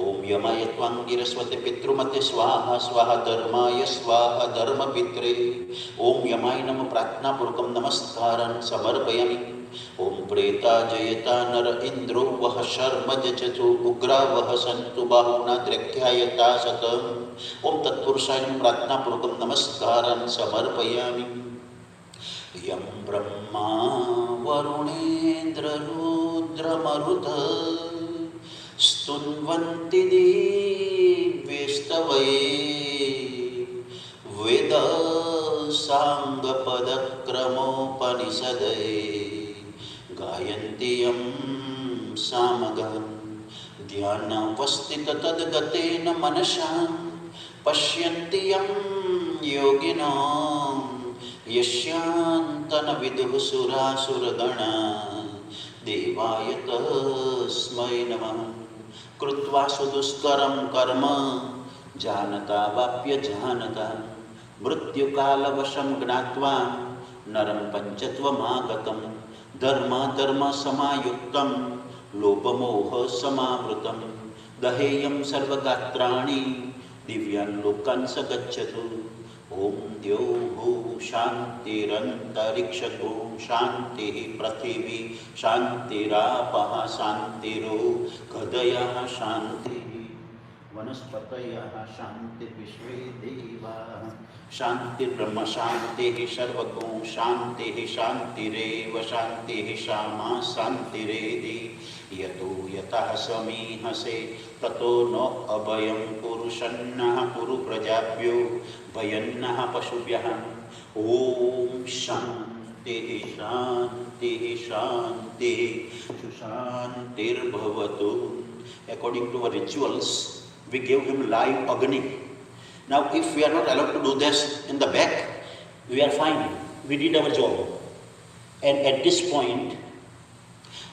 ओम यमाय त्वाङ्गिरस्वते पितृमते स्वाहा स्वाहा धर्माय स्वाहा धर्मपित्रे ओम यमाय नमः प्रार्थनापूर्वकं नमस्कारान् समर्पयामि. ओम प्रेता जयता नर इंद्रो वह शर्म जचतु उग्रा वह सन्तु बाहुना द्रख्यायता शतम् ओम तत्पुरुषाय प्रार्थनापूर्वकं नमस्कारान् समर्पयामि. यं ब्रह्मा वरुणेन्द्ररुद्रमरुत स्तुन्वन्ति दिव्यस्तवये वेद साङ्गपदक्रमोपनिषदये गायन्ति यं सामगान् ध्यानावस्थित तद्गतेन मनसा पश्यन्ति यं योगिनः यस्यान्तन विदुः सुरासुरगणा देवाय तस्मै नमः कृत्वा सुदुष्करं कर्म जानता वाप्य जानता मृत्युकालवशं ज्ञात्वा नरं पञ्चत्वमागतं धर्माधर्मसमायुक्तं लोभमोहसमावृतं दहेयं सर्वगात्राणि दिव्यान् लोकान् स गच्छतु ॐ द्यौः शान्तिरन्तरिक्षगो शान्तिः पृथिवी शान्तिरापः शान्तिरोषधयः शान्तिः वनस्पतयः शान्तिर्विश्वे देवाः शान्तिर्ब्रह्म शान्तिः सर्वगो शान्तिः शान्तिरेव शान्तिः शामा शान्तिरेधि यतो यतः समीहसे ततो न अभयं पुरुषन्नः कुरु प्रजाभ्यो भयन्नः पशुभ्यः ॐ शान्तिः शान्तिः शान्तिः सुशान्तिर्भवतु. According to our rituals, we give him live agni. Now, if we are not allowed to do this in the back, we are fine. We did our job. And at this point,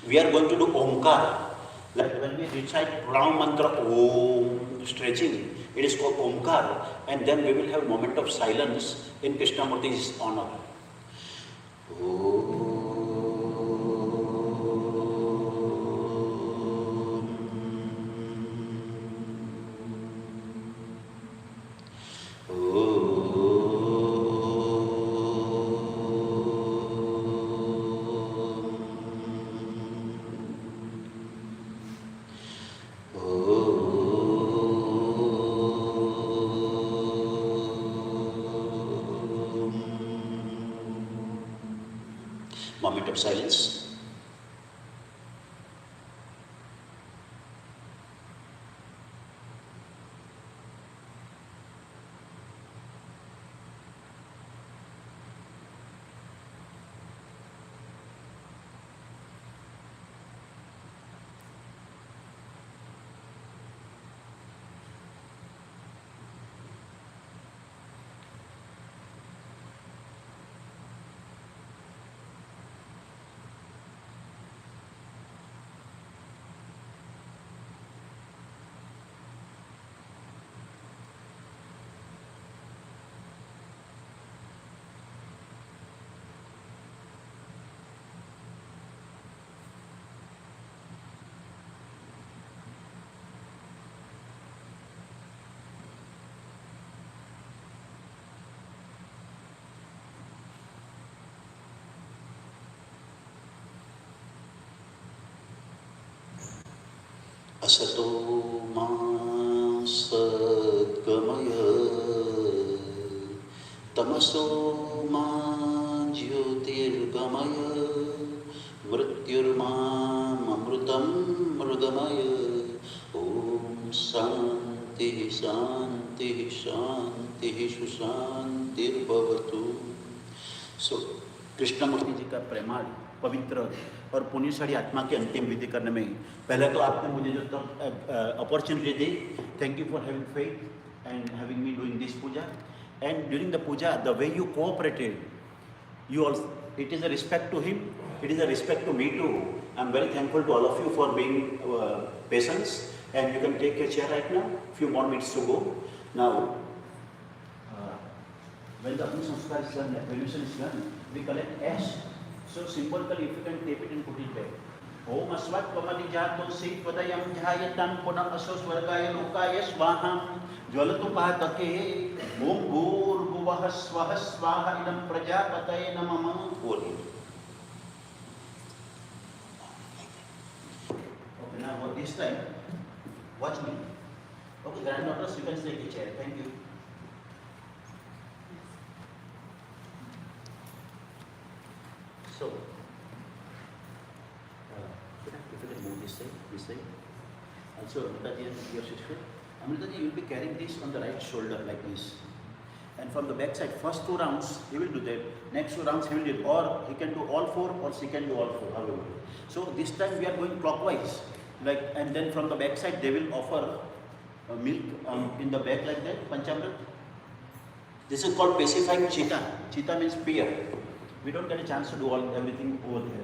we are going to do Omkar. Like when we recite Ram mantra Om, stretching, it is called Omkar. And then we will have a moment of silence in Krishnamurthy's honor. Om. Moment of silence. असतो मा सद्गमय तमसो मा ज्योतिर्गमय मृत्युर्मामृतं मृगमय ॐ शान्तिः शान्तिः शान्तिः सुशान्तिर्भवतु. सो कृष्णमूर्ति जी का प्रेमाल पवित्र और पुण्यशाली आत्मा की अंतिम विधि करने में पहले तो आपने मुझे जो अपॉर्चुनिटी दी, thank you for having faith and having me doing this puja. And during the puja the way you cooperated, you all, it is a respect to him, it is a respect to me too. I'm very thankful to all of you for being patient, and you can take your chair right now, few more minutes to go. Now, when the Agni Sanskar is done, the ablution is done, we collect ash. So symbolically, if you can tape it and put it back. Om asvat pamadi jato sikvadayam dhyayatam punah asos vargaya lokaya swaham jwalatu pahatake om bhur bhuvah swah swaha idam prajapataye namama. Okay, now this time, watch me. Okay, granddaughters, you can take a chair. Thank you. So, if you can move this side. Also, Amritaji and your sister. Amritaji, you will be carrying this on the right shoulder like this. And from the back side, first 2 rounds, he will do that. Next 2 rounds, he will do it. Or he can do all 4, or she can do all 4, however. So, this time we are going clockwise. And then from the back side, they will offer milk in the back like that, Panchamrit. This is called pacifying chitta. Chitta means fear. We don't get a chance to do everything over there.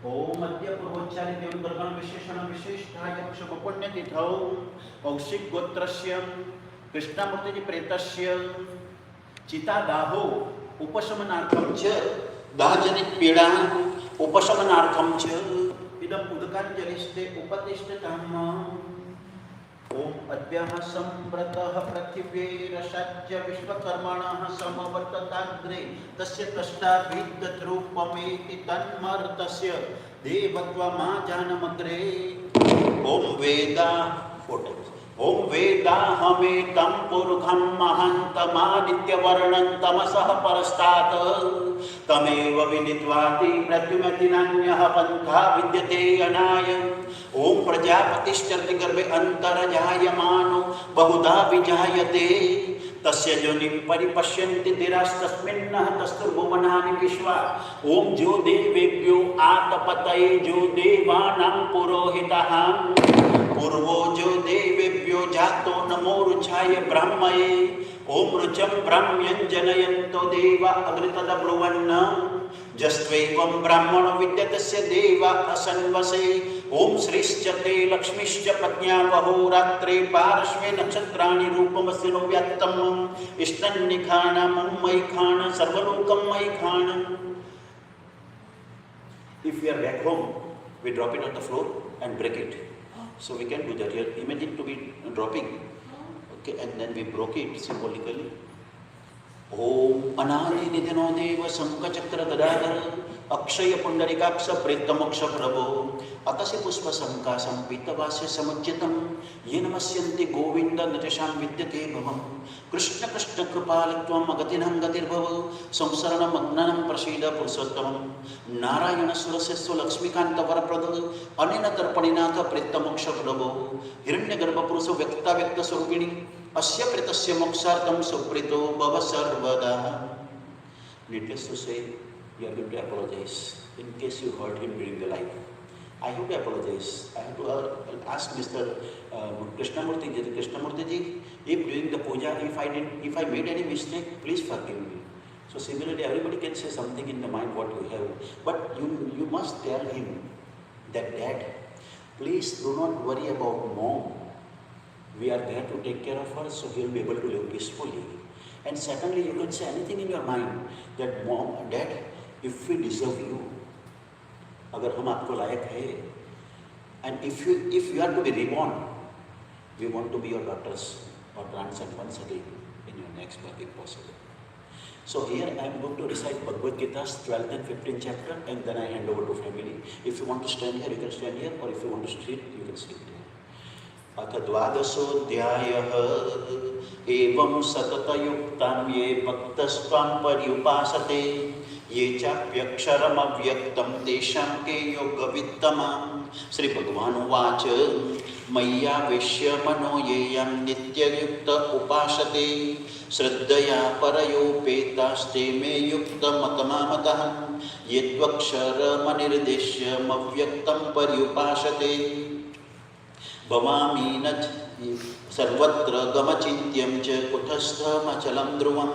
ओम मध्य पूर्वोच्चारित एवं गर्भण विशेषण विशिष्टाय पुण्य तिथौ कौशिक गोत्रस्य कृष्णमूर्ति जी प्रेतस्य चिता दाहो उपशमनार्थम च दाहजनित पीड़ा उपशमनार्थम च इदम उदकांजलिस्ते उपतिष्ठताम् ओम अद्यः संव्रतः पृथिवीरसज्ज विश्वकर्मणः समवर्तताग्रे तस्य कष्टाभिद्रूपमेति तन्मर्तस्य देवत्वमाजानमग्रे ओम वेदा ओम वेदाहमेतं पुरुषं महन्तमादित्यवर्णं तमसः परस्तात् तमेव विदित्वाति प्रत्युमतिनान्यः पन्था विद्यते अनाय ओम प्रजापतिश्चरति गर्भे अन्तर्जायमानो बहुधा विजायते तस्य योनिं परिपश्यन्ति दिरास्तस्मिन्नः तस्तुर्भुवनानि विश्वा ओम जो देवेभ्यो आतपतये जो देवानां पुरोहितः पूर्वो जो देवेभ्यो जातो नमो रुचाय ब्रह्मये ओम रुचं ब्रह्म्यं जनयन्तो देवा अग्नितदब्रुवन्न जस्त्वैवं ब्राह्मणो विद्यतस्य देवा असन्वसे ओम श्रीश्च ते लक्ष्मीश्च प्रज्ञावहो रात्रे पार्श्वे नक्षत्राणि रूपमस्ति no व्यात्तम् इष्टन्निखाणं मैखाण सर्वलोकं मैखाण. If we are back home, we drop it on the floor and break it. So we can do that here. Imagine to be dropping, okay, and then we broke it symbolically. ओम अनादि निधनो देव शंखचक्र गदाधर अक्षय पुंडरीकाक्ष प्रेतमोक्ष प्रभो अतसि पुष्प संकाशं पीतवास्य समुज्जितं ये नमस्यन्ति गोविंद नचशां विद्यते भवम् कृष्ण कृष्ण कृपालत्वं अगतिनं गतिर्भव संसरणमग्नं प्रसीद पुरुषोत्तमं नारायण सुरसेस्व लक्ष्मीकांत वरप्रद अनेन तर्पणिनाथ प्रेतमोक्ष प्रभो हिरण्यगर्भपुरुष व्यक्ता व्यक्त स्वरूपिणी अस्य प्रेतस्य मोक्षार्थं सुप्रीतो भव सर्वदा. Needless to say, you are going to apologize in case you hurt him during the life. I have to apologize. I have to ask Mr. Krishnamurthy ji. Krishnamurthy ji, if during the puja, if I made any mistake, please forgive me. So similarly, everybody can say something in the mind what you have, but you must tell him that Dad, please do not worry about Mom. We are there to take care of her, so he will be able to live peacefully. And secondly, you can say anything in your mind that Mom, Dad, if we deserve you, अगर हम आपको लायक है, and if you are to be reborn, we want to be your daughters or grandson once again in your next birth if possible. So here I am going to recite Bhagavad Gita's 12th and 15th chapter, and then I hand over to family. If you want to stand here, you can stand here, or if you want to sit, you can sit here. अथ द्वादशोऽध्यायः एवं सततयुक्तां ये भक्तस्त्वां पर्युपासते ये चाप्यक्षरमव्यक्तं तेषां के योगवित्तमाम्. श्री भगवान् उवाच मय्यावेश्य मनो येयं नित्ययुक्त उपासते श्रद्धया परयोपेतास्ते मे युक्तमतमामतः ये त्वक्षरमनिर्देश्यमव्यक्तं पर्युपासते भवामि न सर्वत्र गमचिन्त्यं च कुटस्थमचलं ध्रुवं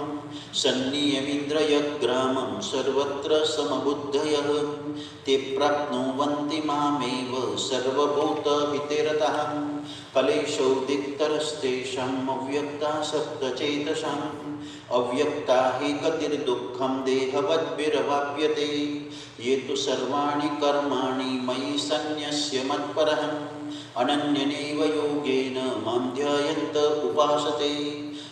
सन्नियमिन्द्रियग्रामं सर्वत्र समबुद्धयः ते प्राप्नुवन्ति मामेव सर्वभूतहिते रतः कलेशोदितरस्तेषाम् अव्यक्तासक्तचेतसाम् अव्यक्ता हि गतिर्दुःखं देहवद्भिरवाप्यते ये तु सर्वाणि कर्माणि मयि सन्न्यस्य मत्परः अनन्यनेव योगेन मां ध्यायन्त उपासते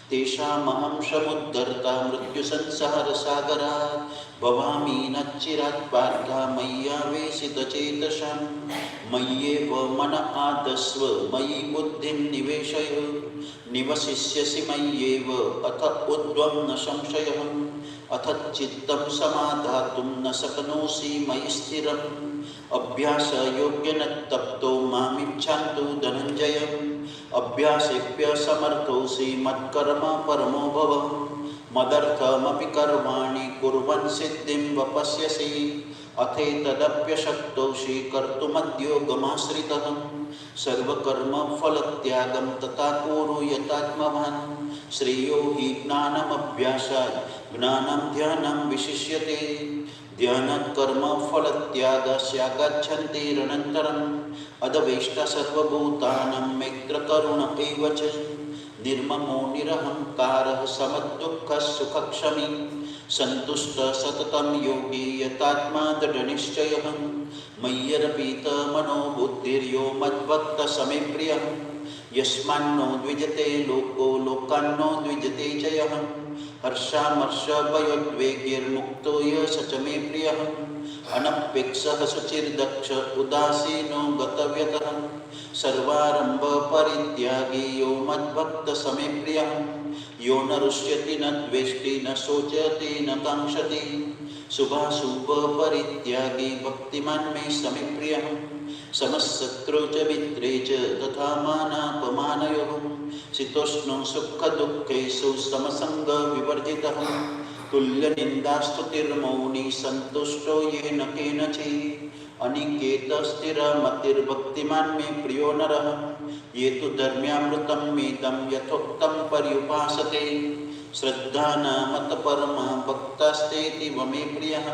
तेषामहं समुद्धर्ता मृत्युसंसारसागरात् भवामि न चिरात् पार्थ मय्यावेशितचेतसां मय्येव मन आदस्व मयि बुद्धिं निवेशय निवसिष्यसि मय्येव अथ ऊर्ध्वं न संशयः अथ चित्तं समाधातुं न शक्नोषि मयि स्थिरम् अभ्यासयोग्येन तप्तो मामिच्छन्तु धनञ्जय अभ्यासेऽप्यसमर्थोऽसि मत्कर्म परमो भव मदर्थमपि कर्माणि कुर्वन् सिद्धिं वपस्यसि अथेतदप्यशक्तोषि कर्तुमद्योगमाश्रितः सर्वकर्मफलत्यागं तथा कुरु यतात्मवान् श्रेयो हि ज्ञानमभ्यासात् ज्ञानं ध्यानं विशिष्यते ध्यानात् कर्मफलत्यागस्यागच्छन्तिरनन्तरम् अदवेष्टा सर्वभूतानां मैत्रकरुण एव च निर्ममो निरहङ्कारः समदुःखसुखक्षमी सन्तुष्टः सततं योगी यतात्मा दृढनिश्चयः मय्यर्पितमनो बुद्धिर्यो मद्भक्तः समे प्रियः यस्मान्नो द्विजते लोको लोकान्नो द्विजते च यः हर्षामर्षभयोद्वेगैर्मुक्तो य स च मे प्रियः अनपेक्षः शुचिर्दक्ष उदासीनो गतव्यतः सर्वारम्भपरित्यागी यो मद्भक्तः समे प्रियः यो न रुष्यति न द्वेष्टि न शोचति न काङ्क्षति शुभाशुभपरित्यागी भक्तिमान् मे समे प्रियः समशत्रौ च मित्रे च तथा मानापमानयोः शीतोष्णो सुखदुःखेषु समसङ्गविवर्जितः तुल्यनिन्दास्तुतिर्मौनी सन्तुष्टो येन केनचित् अनिकेतस्थिरमतिर्भक्तिमान् मे प्रियो नरः ये तु धर्म्यामृतं मेदं यथोक्तं पर्युपासते श्रद्धानामतपरमा भक्तास्तेति मे प्रियः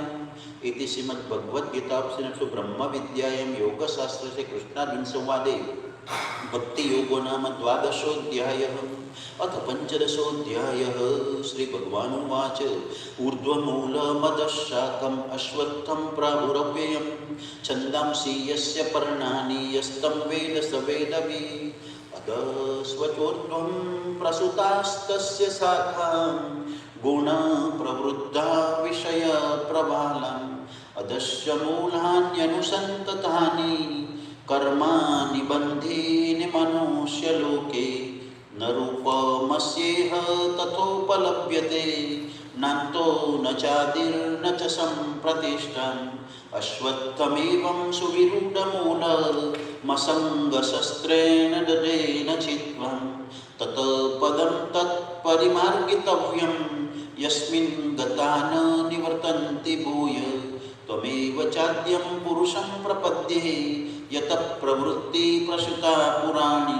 इति श्रीमद्भगवद्गीतासु ब्रह्मविद्यायां योगशास्त्रे कृष्णार्जुनसंवादे भक्तियोगो नाम द्वादशोऽध्यायः अथ पञ्चदशोऽध्यायः श्रीभगवानुवाच ऊर्ध्वमूलमदशाकम् अश्वत्थं प्राहुरव्ययं छन्दांसि यस्य पर्णानि यस्तं वेद स वेदवित् अधस्वचोर्ध्वं प्रसुतास्तस्य शाखां गुणप्रवृद्धा विषयप्रबालम् अधश्च मूलान्यनुसन्ततानि कर्माणि बन्धीनि मनुष्यलोके न रूपमस्येह तथोपलभ्यते नान्तो न चादिर्न च सम्प्रतिष्ठम् अश्वत्थमेवं सुविरूढमूलमसङ्गशस्त्रेण ददेन चित्वं ततः पदं तत्परिमार्गितव्यं यस्मिन् गता न निवर्तन्ति भूय त्वमेव चाद्यं पुरुषं प्रपद्ये यतः प्रवृत्ति प्रसुता पुराणी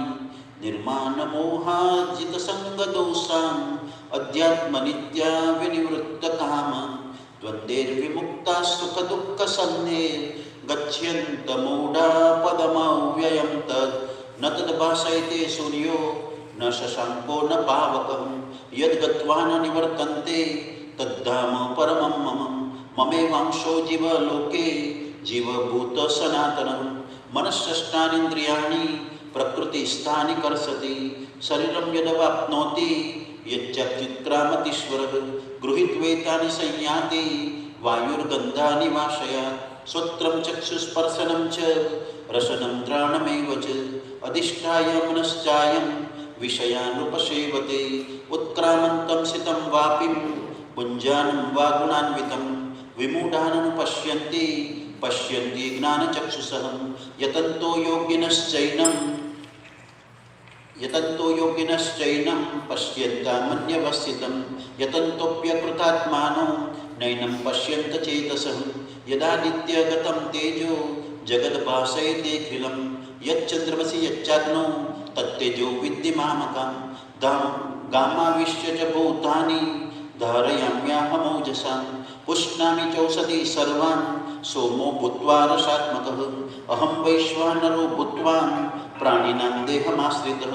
निर्माणमोहाजितसङ्गदोषाम् अध्यात्मनित्या विनिवृत्तकाम द्वन्द्वैर्विमुक्ता सुखदुःखसन्धेर्गच्छन्तमूढा पदमव्ययं तत् न तद्भासयते सूर्यो न शशाङ्को न पावकः यद्गत्वा न निवर्तन्ते तद्धाम परमं मम ममेवांशो जीवलोके जीवभूतसनातनः मनःषष्ठानीन्द्रियाणि प्रकृतिस्थानि कर्षति शरीरं यदवाप्नोति यच्चक्रामतीश्वरः गृहीत्वेतानि संयाति वायुर्गन्धानि वाशयात् श्रोत्रं चक्षुस्पर्शनं च रसनं घ्राणमेव च अधिष्ठाय मनश्चायं विषयानुपसेवते उत्क्रामन्तं सितं वापिं पुञ्जानं वा गुणान्वितं विमूढाननुपश्यन्ति पश्यन्ति ज्ञानचक्षुषः यतन्तो योगिनश्चैनं पश्यन्तामन्यवस्थितं यतन्तोऽप्यकृतात्मानो नैनं पश्यन्त चेतसः यदादित्यगतं तेजो जगद्भासयतेऽखिलं यच्चन्द्रमसि यच्चाग्नौ तत्तेजो विद्धिमामकं गामाविश्य च भूतानि धारयाम्याहमोजसा पुष्णामि चौषधी सर्वान् सोमो भूत्वा रसात्मकः अहं वैश्वानरो भूत्वा प्राणिनां देहमाश्रितः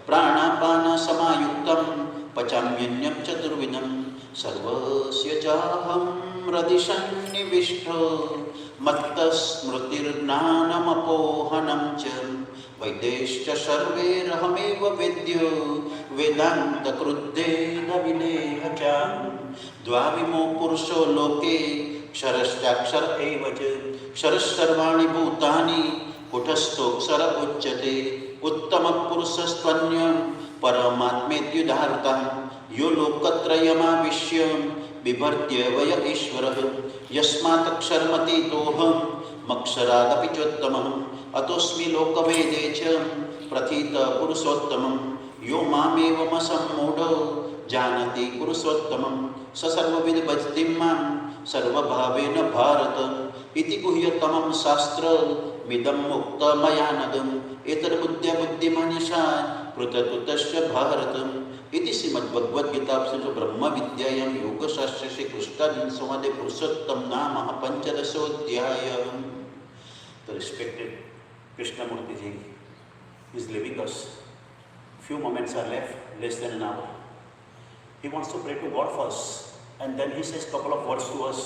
प्राणापानसमायुक्तं पचाम्यन्नं चतुर्विधं सर्वस्य चाहं हृदि सन्निविष्टो मत्तस्मृतिर्ज्ञानमपोहनं च वैदेश्च सर्वैरहमेव वेद्यो वेदान्तकृद्देन विलेह च द्वाविमो पुरुषो लोके क्षरश्चाक्षर एव च क्षरस्सर्वाणि भूतानि कुटस्थोऽक्षर उच्यते उत्तमपुरुषस्त्वन्यं परमात्मेत्युदाहृतः यो लोकत्रयमाविश्य बिभर्त्य वय ईश्वरः यस्मात्क्षरमतीतोऽहं मक्षरादपि चोत्तमः अतोऽस्मि लोकभेदे च प्रथितपुरुषोत्तमं यो मामेवमसम्मूढो जानति पुरुषोत्तमं स सर्वविद भजति मां सर्वभावेन भारत इति गुह्यतमं शास्त्रमिदं मुक्तमयानदम् एतद्बुद्ध्या बुद्धिमान्यशा पृथक्तस्य भारतम् इति श्रीमद्भगवद्गीतासु ब्रह्मविद्यायां योगशास्त्रे श्रीकृष्णार्जुनसंवादे पुरुषोत्तम नाम पंचदशोऽध्यायः. The respected Krishnamurthy ji is leaving us. Few moments are left, less than an hour. He wants to pray to God first, and then he says couple of words to us.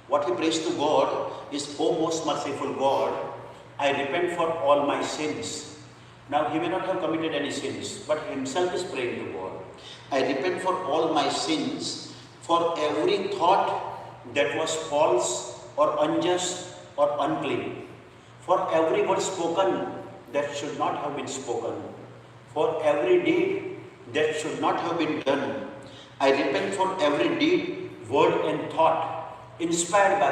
What he prays to God is, "O most merciful God, I repent for all my sins." Now he may not have committed any sins, but himself is praying to God. "I repent for all my sins, for every thought that was false or unjust or unclean, for every word spoken that should not have been spoken, for every deed that should not have been done. I repent for every deed, word and thought inspired by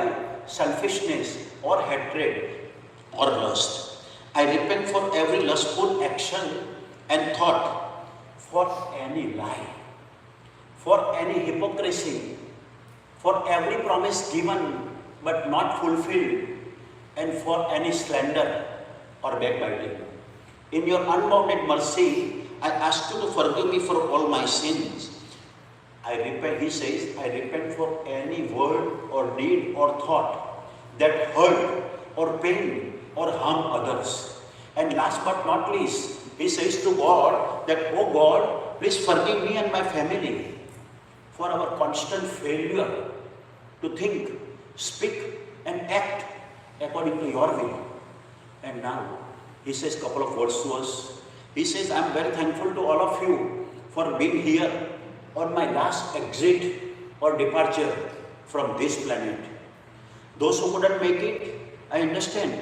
selfishness or hatred or lust. I repent for every lustful action and thought, for any lie, for any hypocrisy, for every promise given but not fulfilled, and for any slander or backbiting. In your unbounded mercy, I ask you to forgive me for all my sins. I repent," he says, "I repent for any word or deed or thought that hurt or pain or harm others." And last but not least, he says to God that, "Oh God, please forgive me and my family for our constant failure to think, speak and act according to your will." And now he says a couple of words to us. He says, "I am very thankful to all of you for being here on my last exit or departure from this planet. Those who couldn't make it, I understand,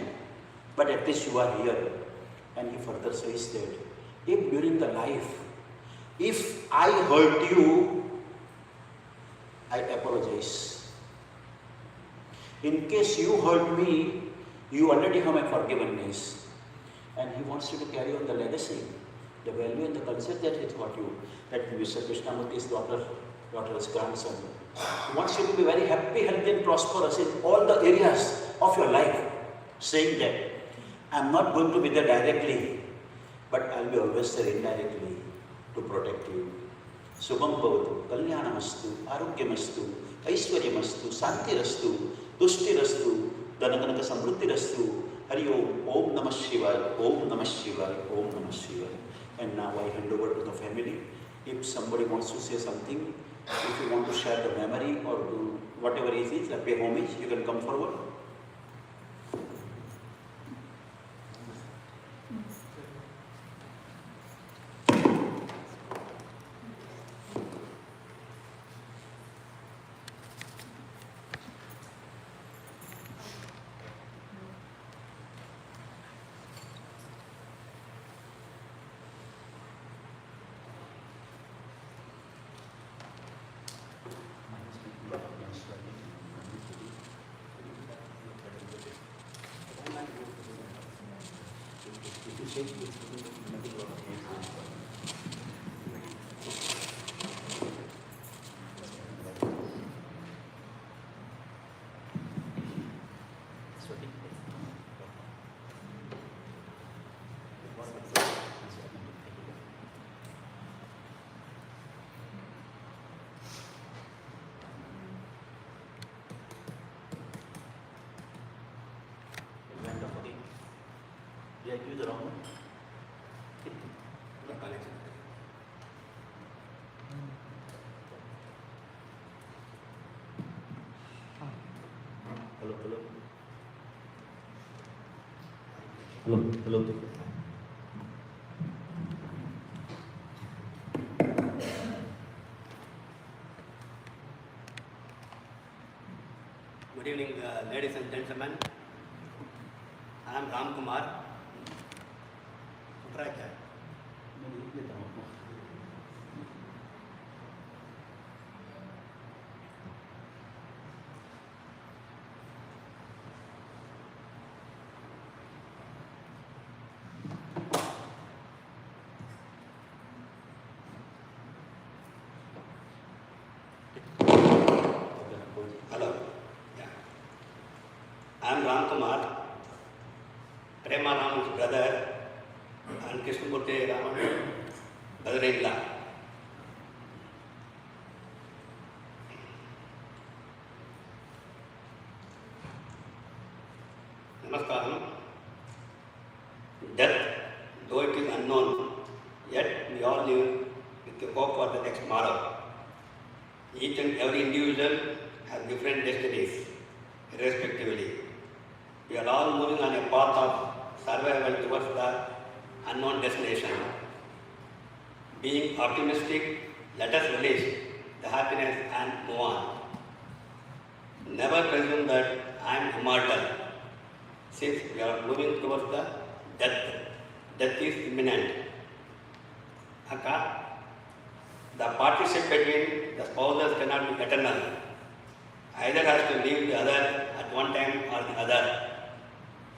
but at least you are here." And he further says that, "If during the life, if I hurt you, I apologize. In case you hurt me, you already have my forgiveness." And he wants you to carry on the legacy, the value and the culture that he taught you, that Mr. Krishnamurthy's daughter's grandson. He wants you to be very happy, healthy and prosperous in all the areas of your life, saying that, "I'm not going to be there directly, but I'll be always there indirectly to protect you. Subham bhavatu, kalyanamastu, arogyamastu, aishwaryamastu, santirastu, tushti-rastu, dhanakanaga samruddhi-rastu. Hari Om, Om Namah Shivaya, Om Namah Shivaya, Om Namah Shivaya." And now I hand over to the family. If somebody wants to say something, if you want to share the memory or do whatever it is, pay homage, you can come forward. Yeah, give the Raman. Hello, hello. Hello, hello. Good evening, ladies and gentlemen. I am Ram Kumar. Uttarakhand. Hello. Yeah. I am Ram Kumar, Prema Ram's brother, and Krishnamurthy Raman, brother-in-law. Namaskaram. Death, though it is unknown, yet we all live with the hope for the next tomorrow. Each and every individual has different destinies, irrespectively. We are all moving on a path of survival towards the unknown destination. Being optimistic, let us relish the happiness and move on. Never presume that I am immortal, since we are moving towards the death. Death is imminent. The partnership between the spouses cannot be eternal. Either has to leave the other at one time or the other.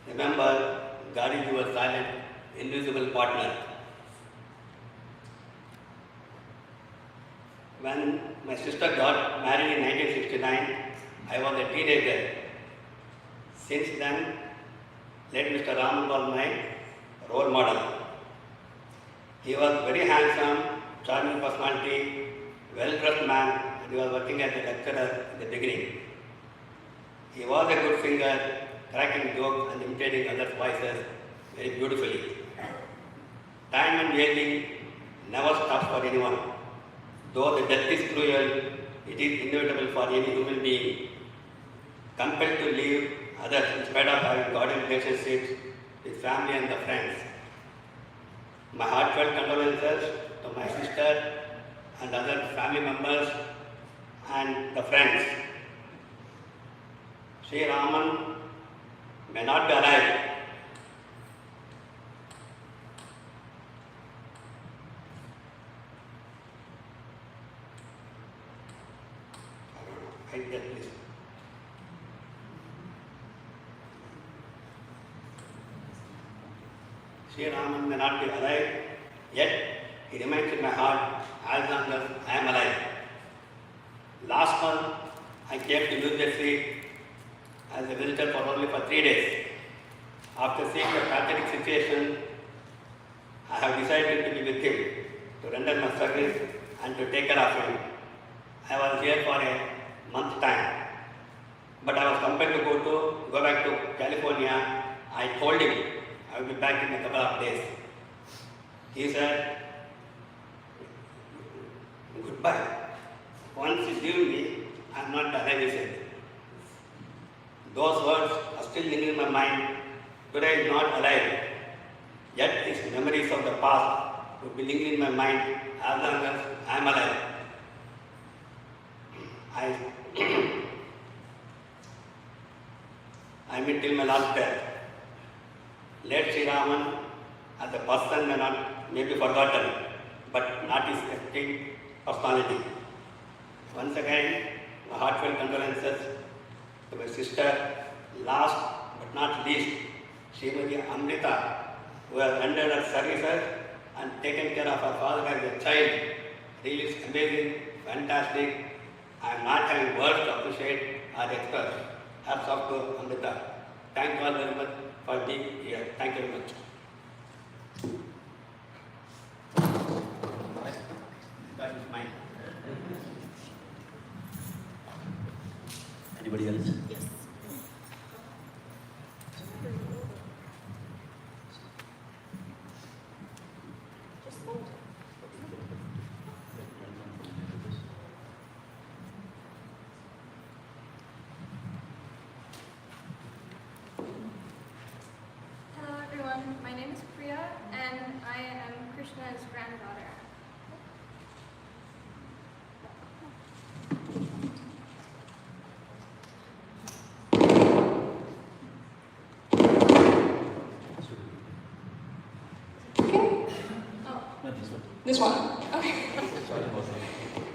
Remember, God is your silent, invisible partner. When my sister got married in 1969, I was a teenager. Since then, late Mr. Raman was my role model. He was very handsome, charming personality, well-dressed man, and he was working as a lecturer in the beginning. He was a good singer, cracking jokes and imitating others' voices very beautifully. Time and aging never stops for anyone. Though the death is cruel, it is inevitable for any human being, compelled to leave others in spite of having godly relationships with family and the friends. My heartfelt condolences to my sister and other family members and the friends. Sri Raman may not be alive. I get this. Sri Raman may not be alive, yet he remains in my heart as long as I am alive. Last month, I came to New Jersey as a visitor for only 3 days. After seeing the pathetic situation, I have decided to be with him, to render my service and to take care of him. I was here for a month's time, but I was compelled to go back to California. I told him I will be back in a couple of days. He said, goodbye. Once you leave me, I am not alive, he said. Those words are still lingering in my mind. Today is not alive, yet his memories of the past will be lingering in my mind as long as I am alive. I mean till my last breath. Late Sri Raman as a person may be forgotten, but not his esteemed personality. Once again, my heartfelt condolences to my sister, last but not least, Srimati Amrita, who has rendered her services and taken care of her father as a child. Really is amazing, fantastic. I am not having words to appreciate or express. Hats off to Amrita. Thank you all very much for being here. Thank you very much. That is mine. Anybody else? Yes. Just hold it. Hello everyone, my name is Priya and I am Krishna's granddaughter. This one? Okay.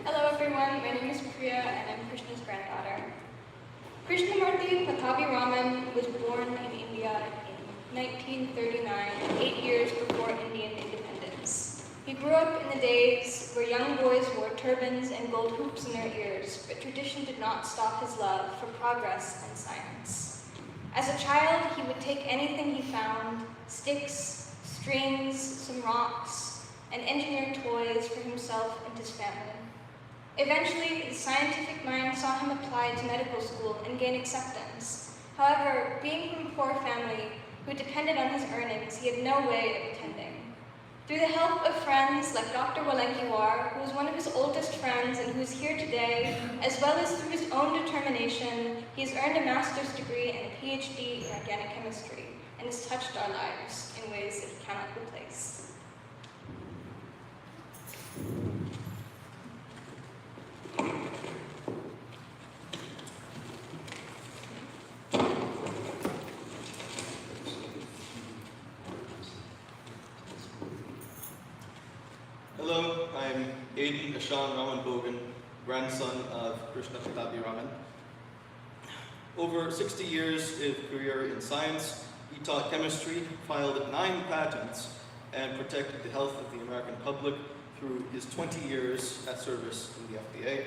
Hello everyone, my name is Priya and I'm Krishna's granddaughter. Krishnamurthy Raman was born in India in 1939, 8 years before Indian independence. He grew up in the days where young boys wore turbans and gold hoops in their ears, but tradition did not stop his love for progress and science. As a child, he would take anything he found, sticks, strings, some rocks, and engineer toys for himself and his family. Eventually, his scientific mind saw him apply to medical school and gain acceptance. However, being from a poor family who depended on his earnings, he had no way of attending. Through the help of friends like Dr. Walenkiwar, who is one of his oldest friends and who is here today, as well as through his own determination, he has earned a master's degree and a PhD in organic chemistry and has touched our lives in ways that he cannot replace. Hello, I'm Aiden Ashan Raman Bogan, grandson of Krishnamurthy Raman. Over 60 years of career in science, he taught chemistry, filed 9 patents, and protected the health of the American public through his 20 years at service in the FDA.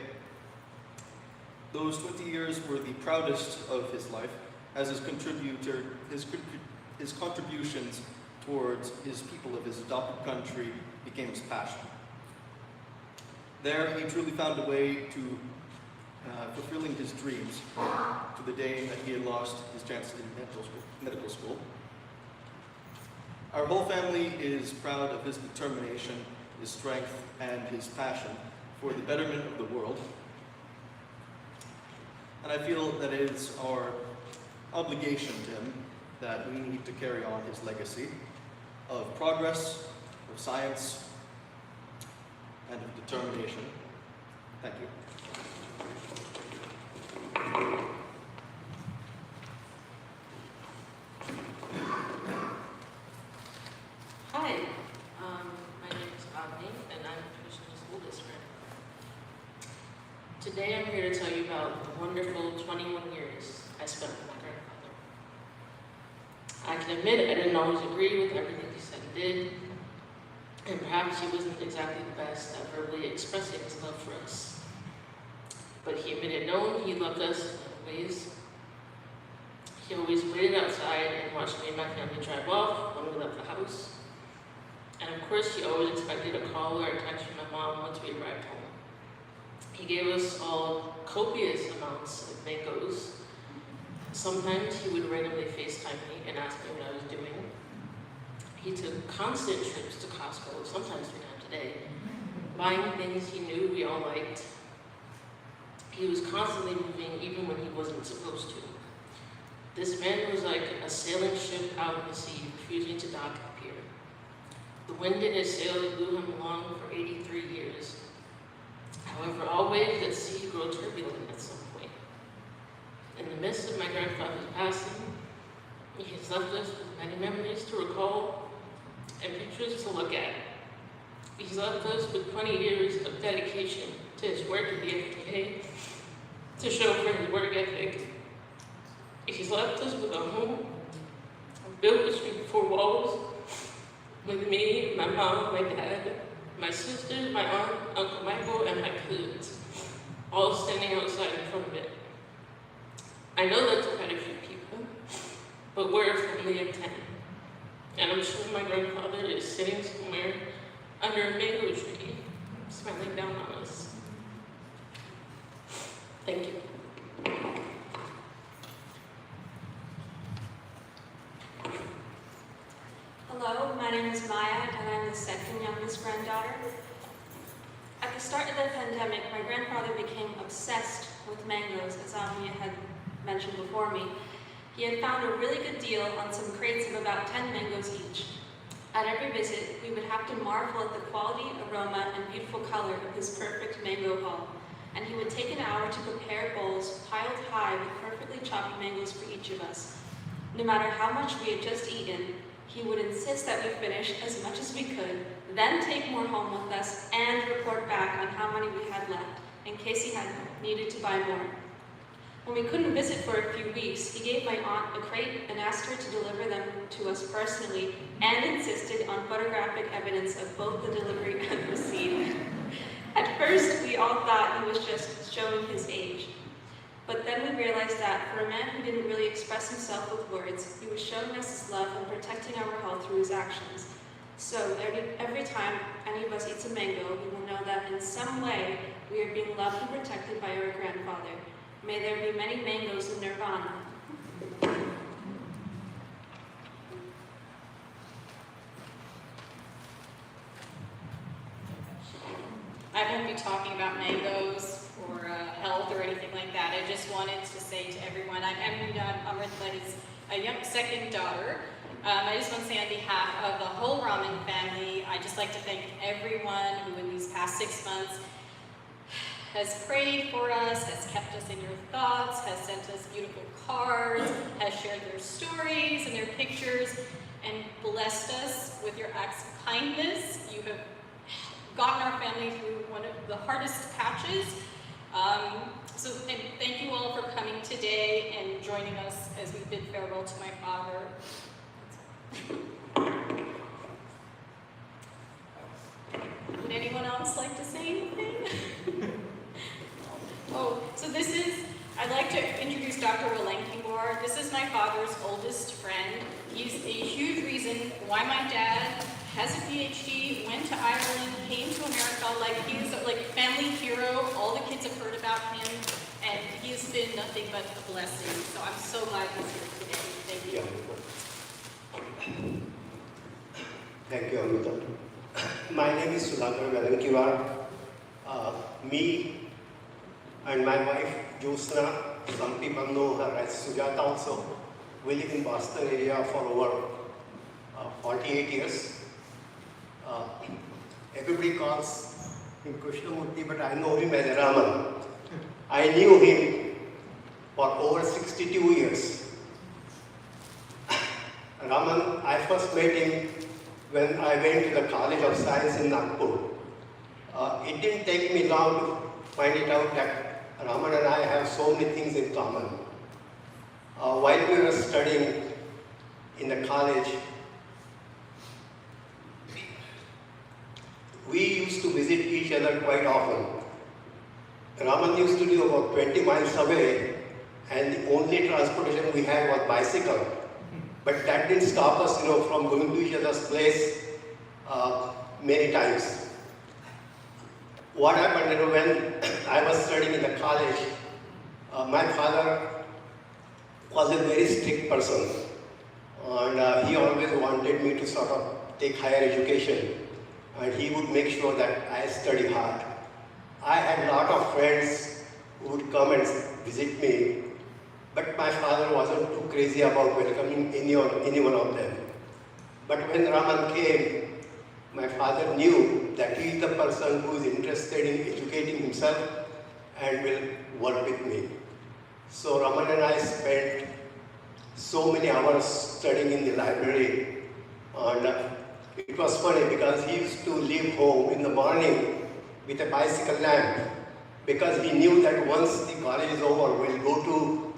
Those 20 years were the proudest of his life, as his contributions towards his people of his adopted country became his passion. There, he truly found a way to fulfilling his dreams to the day that he had lost his chance in medical school. Our whole family is proud of his determination, his strength, and his passion for the betterment of the world. And I feel that it is our obligation to him that we need to carry on his legacy of progress, of science, and of determination. Thank you. Hi, my name is Avni, and I'm Krishna's oldest friend. Today I'm here to tell you about the wonderful 21 years I spent with my grandfather. I can admit I didn't always agree with everything he said and did, and perhaps he wasn't exactly the best at verbally expressing his love for us. But he made it known he loved us in ways. He always waited outside and watched me and my family drive off when we left the house. And of course, he always expected a call or a text from my mom once we arrived home. He gave us all copious amounts of mangoes. Sometimes he would randomly FaceTime me and ask me what I was doing. He took constant trips to Costco, sometimes 3 times a day, buying things he knew we all liked. He was constantly moving even when he wasn't supposed to. This man was like a sailing ship out in the sea, refusing to dock at the pier. The wind in his sails blew him along for 83 years. However, all waves at sea grow turbulent at some point. In the midst of my grandfather's passing, he has left us with many memories to recall and pictures to look at. He's left us with 20 years of dedication to his work at the FDA, to show for his work ethic. He's left us with a home built between 4 walls, with me, my mom, my dad, my sister, my aunt, Uncle Michael, and my cousins, all standing outside in front of it. I know that's quite a few people, but we're a family of 10. And I'm sure my grandfather is sitting somewhere under a mango tree, smiling down on us. Thank you. Hello, my name is Maya, and I'm the second youngest granddaughter. At the start of the pandemic, my grandfather became obsessed with mangoes, as Avni had mentioned before me. He had found a really good deal on some crates of about 10 mangoes each. At every visit, we would have to marvel at the quality, aroma, and beautiful color of his perfect mango haul, and he would take an hour to prepare bowls piled high with perfectly chopped mangoes for each of us. No matter how much we had just eaten, he would insist that we finish as much as we could, then take more home with us and report back on how many we had left, in case he had needed to buy more. When we couldn't visit for a few weeks, he gave my aunt a crate and asked her to deliver them to us personally and insisted on photographic evidence of both the delivery and receipt. At first, we all thought he was just showing his age. But then we realized that for a man who didn't really express himself with words, he was showing us his love and protecting our health through his actions. So every time any of us eats a mango, we will know that in some way we are being loved and protected by our grandfather. May there be many mangoes in Nirvana. I won't be talking about mangoes or health or anything like that. I just wanted to say to everyone, I'm Amrita, his young second daughter. I just want to say on behalf of the whole Raman family, I just like to thank everyone who in these past 6 months has prayed for us, has kept us in your thoughts, has sent us beautiful cards, has shared their stories and their pictures, and blessed us with your acts of kindness. You have gotten our family through one of the hardest patches. So thank you all for coming today and joining us as we bid farewell to my father. Would anyone else like to say anything? Oh, so I'd like to introduce Dr. Raman. This is my father's oldest friend. He's a huge reason why my dad has a PhD, went to Ireland, came to America, he's like a family hero. All the kids have heard about him, and he has been nothing but a blessing. So I'm so glad he's here today. Thank you. Thank you, Amrita. My name is Sudhakar Velankivar. Me and my wife, Josna, some people know her as Sujata also. We live in Boston area for over 48 years. Everybody calls him Krishnamurthy, but I know him as Raman. I knew him for over 62 years. Raman, I first met him when I went to the College of Science in Nagpur. It didn't take me long to find it out that Raman and I have so many things in common. While we were studying in the college, we used to visit each other quite often. Raman used to live about 20 miles away, and the only transportation we had was bicycle. But that didn't stop us, from going to each other's place many times. What happened, when I was studying in the college, my father was a very strict person, and he always wanted me to sort of take higher education, and he would make sure that I study hard. I had a lot of friends who would come and visit me, but my father wasn't too crazy about welcoming any one of them. But when Raman came, my father knew that he is the person who is interested in educating himself and will work with me. So Raman and I spent so many hours studying in the library, and it was funny because he used to leave home in the morning with a bicycle lamp, because he knew that once the college is over, we'll go to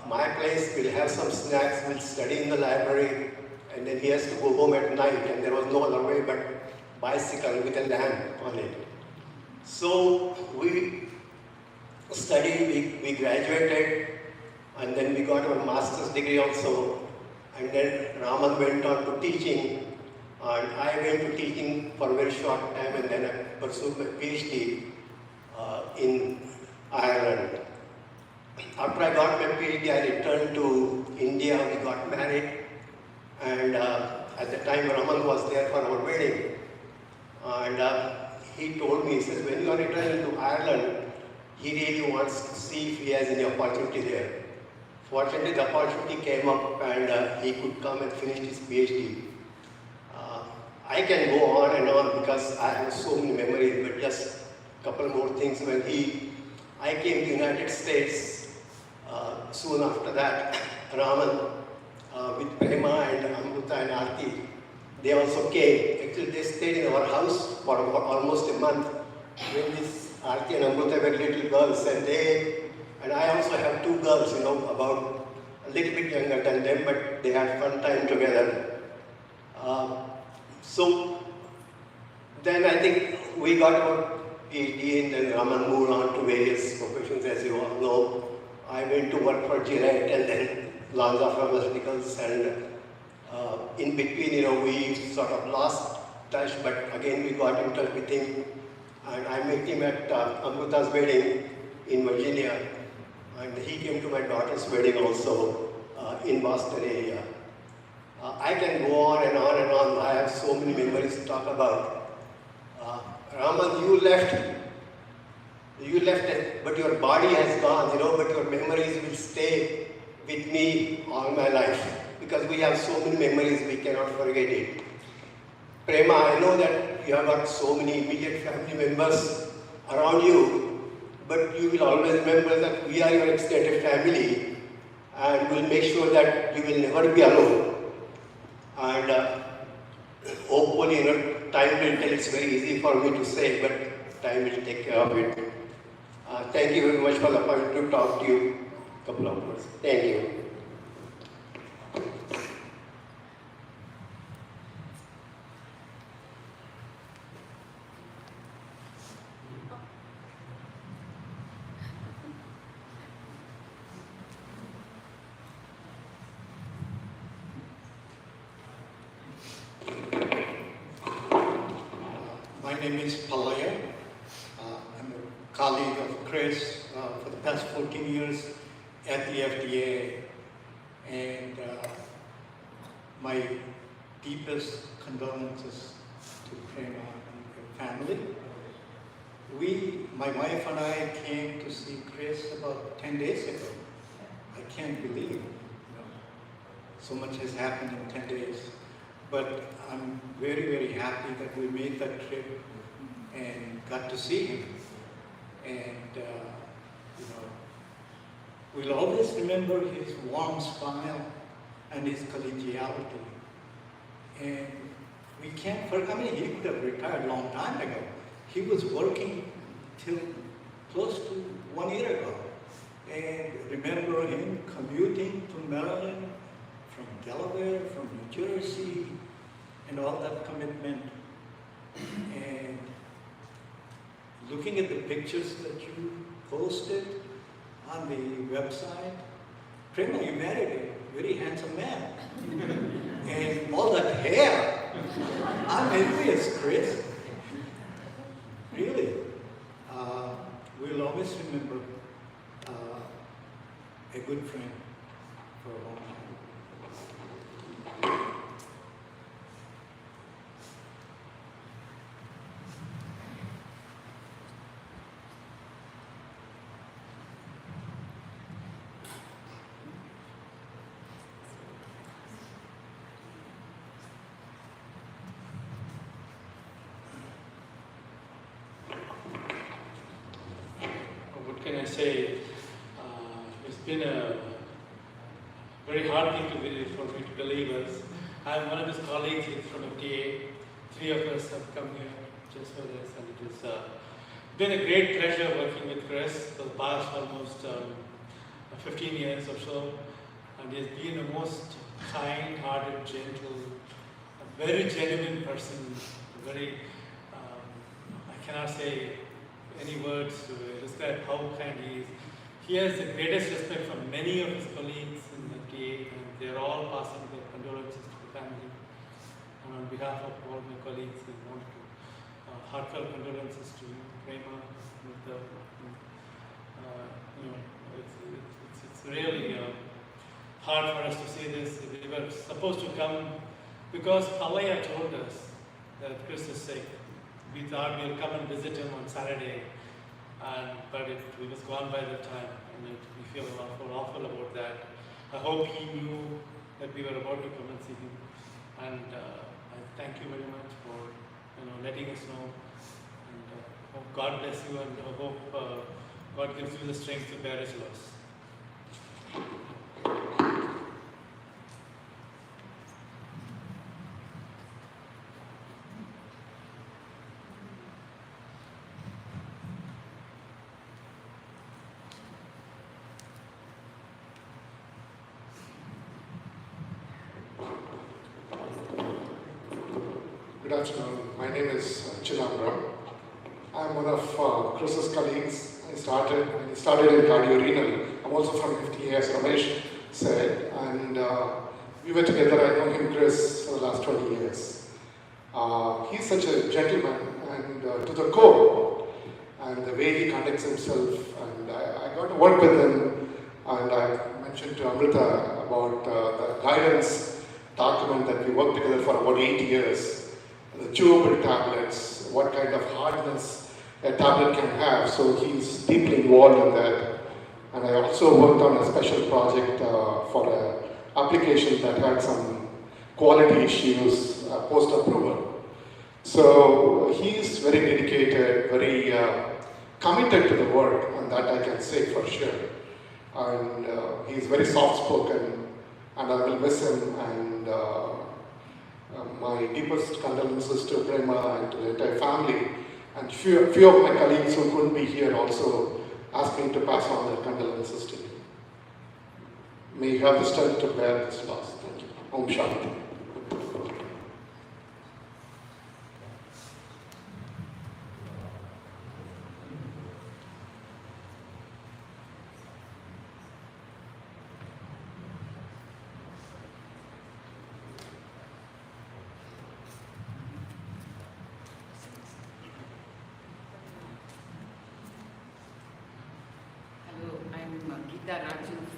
my place, we'll have some snacks, we'll study in the library, and then he has to go home at night, and there was no other way but bicycle with a lamp on it. So we studied, we graduated, and then we got our master's degree also, and then Raman went on to teaching, and I went to teaching for a very short time, and then I pursued my PhD in Ireland. After I got my PhD, I returned to India, we got married, and at the time Raman was there for our wedding, and he told me, he says, when you are returning to Ireland, he really wants to see if he has any opportunity there. Fortunately, the opportunity came up, and he could come and finish his PhD. I can go on and on because I have so many memories, but just a couple more things. When I came to the United States, soon after that, Raman with Prema and Amrita and Aarti, they also came. Actually, they stayed in our house for almost a month when this Aarti and Amrita were little girls, and I also have girls, about a little bit younger than them, but they had fun time together. So then I think we got our PhD, and then Raman moved on to various professions, as you all know. I went to work for Gillette and then Lanza Pharmaceuticals, and in between, we sort of lost touch, but again we got in touch with him, and I met him at Amruta's wedding in Virginia, and he came to my daughter's wedding also in Boston area. I can go on and on and on. I have so many memories to talk about. Raman, you left, but your body has gone, but your memories will stay with me all my life, because we have so many memories, we cannot forget it. Prema, I know that you have got so many immediate family members around you, but you will always remember that we are your extended family, and we'll make sure that you will never be alone. And hopefully, time will tell. It's very easy for me to say, but time will take care of it. Thank you very much for the opportunity to talk to you a couple of words. Thank you. My name is Palaya. I'm a colleague of Chris for the past 14 years at the FDA, and my deepest condolences to Prema and her family. My wife and I came to see Chris about 10 days ago. I can't believe, so much has happened in 10 days. But I'm very, very happy that we made that trip and got to see him. And, we'll always remember his warm smile and his collegiality. And we can't forget, he could have retired a long time ago. He was working till close to 1 year ago. And remember him commuting to Maryland from Delaware, from New Jersey, and all that commitment. And looking at the pictures that you posted on the website, Prema, you married a very handsome man. And all that hair. I'm envious, Chris. Really. We'll always remember a good friend for a long time. What can I say? It's been a very hard thing for me to believe us. I'm one of his colleagues. He's from FDA. 3 of us have come here just for this, and it has been a great pleasure working with Chris for the past almost 15 years or so. And he's been the most kind-hearted, gentle, a very genuine person. Very, I cannot say any words to describe how kind he is. He has the greatest respect for many of his colleagues in the TA, and they're all passing their condolences to the family. And on behalf of all my colleagues, I want to heartfelt condolences to Prema. It's really hard for us to see this. We were supposed to come because Palaya told us that Chris is sick. We thought we'll come and visit him on Saturday, but he was gone by that time, and we feel awful about that. I hope he knew that we were about to come and see him, and I thank you very much for letting us know. And hope God bless you, and I hope God gives you the strength to bear his loss. Good afternoon. My name is Chidambaram. I'm one of Chris's colleagues. He started in cardiorenal. I'm also from FTA, as Ramesh said, and we were together. I know him, Chris, for the last 20 years. He's such a gentleman and to the core, and the way he conducts himself. And I got to work with him, and I mentioned to Amrita about the guidance document that we worked together for about 8 years. The chewable tablets, what kind of hardness a tablet can have. So he's deeply involved in that. And I also worked on a special project for an application that had some quality issues post-approval. So he's very dedicated, very committed to the work, and that I can say for sure. And he's very soft-spoken, and I will miss him. And my deepest condolences to Prema and to the entire family. And few of my colleagues who couldn't be here also asked me to pass on their condolences to you. May you have the strength to bear this loss. Thank you. Om Shanti.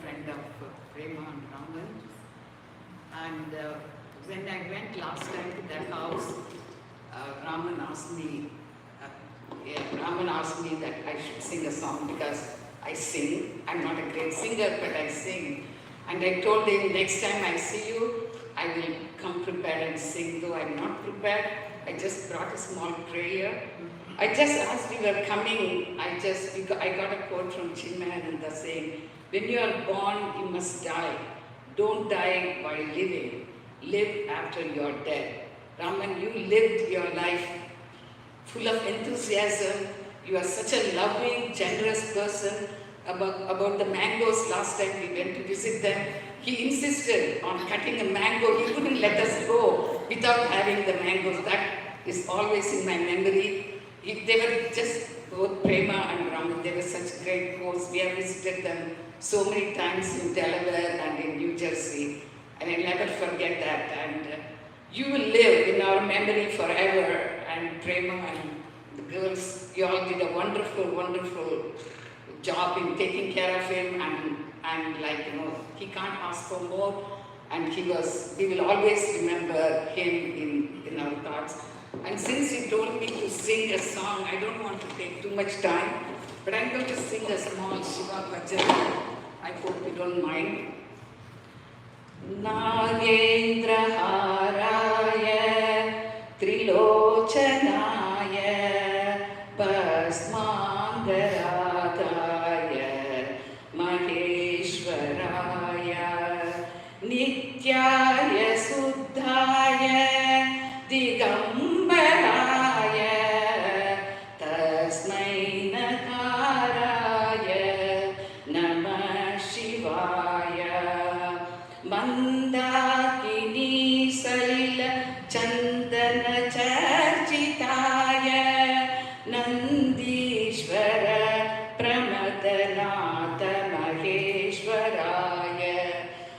Friend of Prema and Raman. And when I went last time to their house, Raman asked me that I should sing a song because I sing. I'm not a great singer, but I sing. And I told him, next time I see you, I will come prepared and sing. Though I'm not prepared, I just brought a small prayer. I just, as we were coming, I got a quote from Chinmayananda saying, when you are born, you must die. Don't die while living. Live after you're dead. Raman, you lived your life full of enthusiasm. You are such a loving, generous person. About the mangoes, last time we went to visit them, he insisted on cutting a mango. He couldn't let us go without having the mangoes. That is always in my memory. They were just both Prema and Raman. They were such great hosts. We have visited them so many times in Delaware and in New Jersey, and I'll never forget that. And you will live in our memory forever. And Prema and the girls, you all did a wonderful, wonderful job in taking care of him. And like, he can't ask for more. And we will always remember him in our thoughts. And since he told me to sing a song, I don't want to take too much time, but I'm going to sing a small Shiva bhajan. I hope you don't mind. Nagendra Haraya Trilochanaya Basmangaradaya Maheshwaraya Nityaya Suddhaya Digambaraya Tasmai Nakaraya Namah Shivaya Mandakini Salila Chandana Charchitaya Nandishvara Pramadanata Maheshwaraya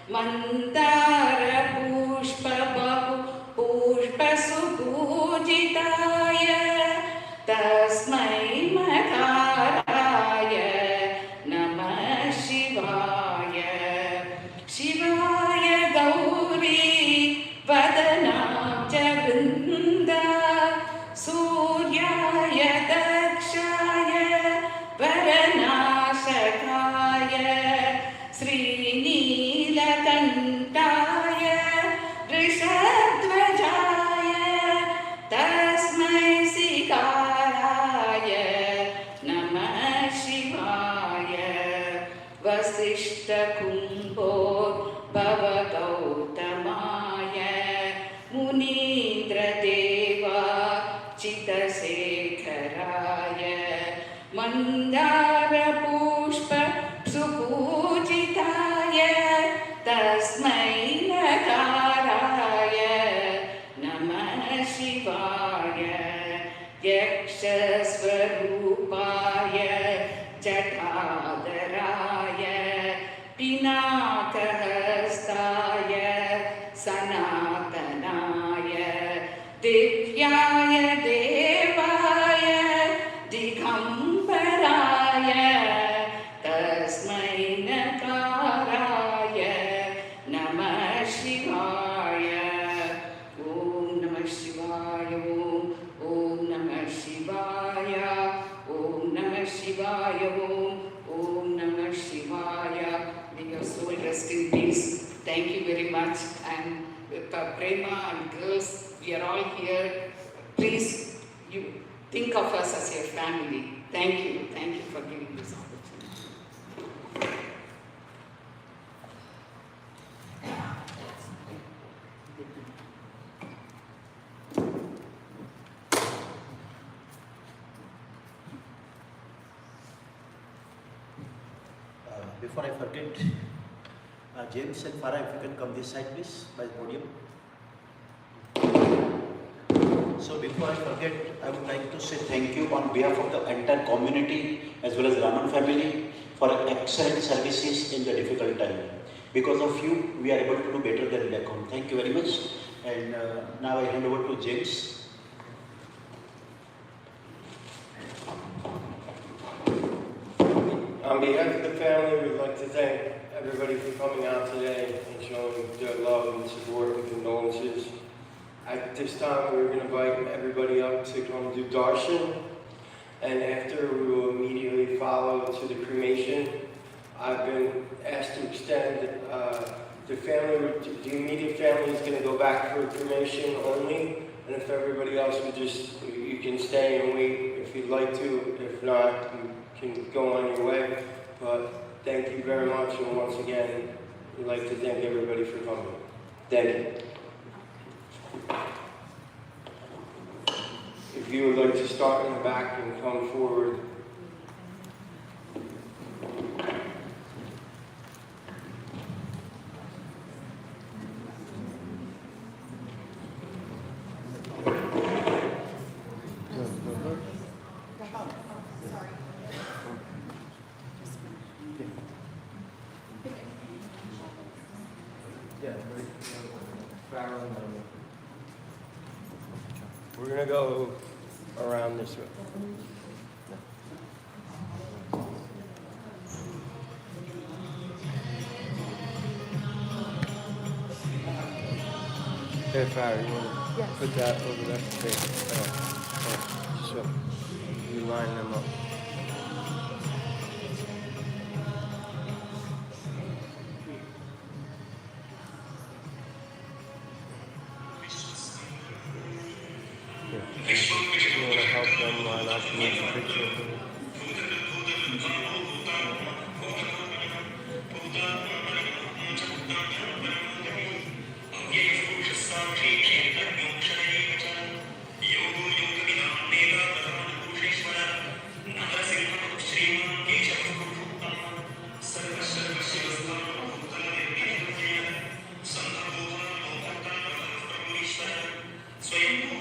Mandara Pushpa Bahu Pushpa Subhujitaya Tasmai Makaraya Namah Shivaya Shivaya Gauri Vadanam Javrinda Suryaya Dakshaya Varanashakaya Srinilakantaya Rishabdvajaya Tasmai Sikaraya Namah Shivaya Vasishta Kumbho Bhava Gautamaya Munindra Deva Chitasekharaya Mandara Pushpa Subhujitaya Tasmai Nakaraya Namah Shivaya सनातनाय दिव्याय देवाय दिगम्बराय तस्मै नकाराय नमः शिवाय ॐ नमः शिवाय ॐ नमः शिवाय ॐ नमः शिवाय ॐ नमः शिवाय. May your soul rest in peace. Thank you very much. And with Prema and girls, we are all here. Please, you think of us as your family. Thank you for giving this opportunity. Before I forget, James and Farah, if you can come this side, please, by the podium. So before I forget, I would like to say thank you on behalf of the entire community as well as Raman family for excellent services in the difficult time. Because of you, we are able to do better than back home. Thank you very much. And now I hand over to James. On behalf of the family, we'd like to thank everybody for coming out today and showing their love and support and condolences. At this time, we're going to invite everybody up to come do darshan, and after we will immediately follow to the cremation. I've been asked to extend the immediate family is going to go back for cremation only, and if everybody else would you can stay and wait if you'd like to. If not, you can go on your way. But thank you very much, and once again, we'd like to thank everybody for coming. Thank you. If you would like to start in the back and come forward. We're going to go around this way. Hey, Farah, you want to put that over there? Okay. So you line them up. You want to help them line up and make a picture of them? स्वयं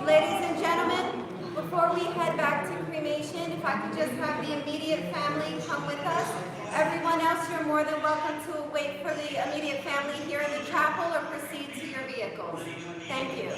Ladies and gentlemen, before we head back to cremation, if I could just have the immediate family come with us. Everyone else, you're more than welcome to wait for the immediate family here in the chapel or proceed to your vehicles. Thank you.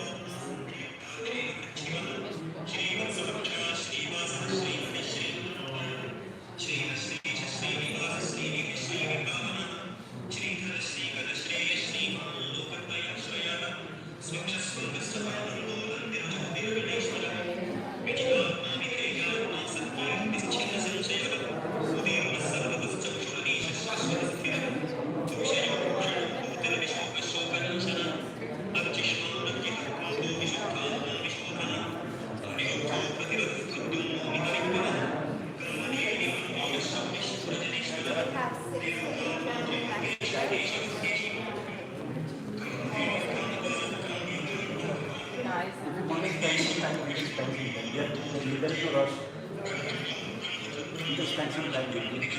You can spend some time with me.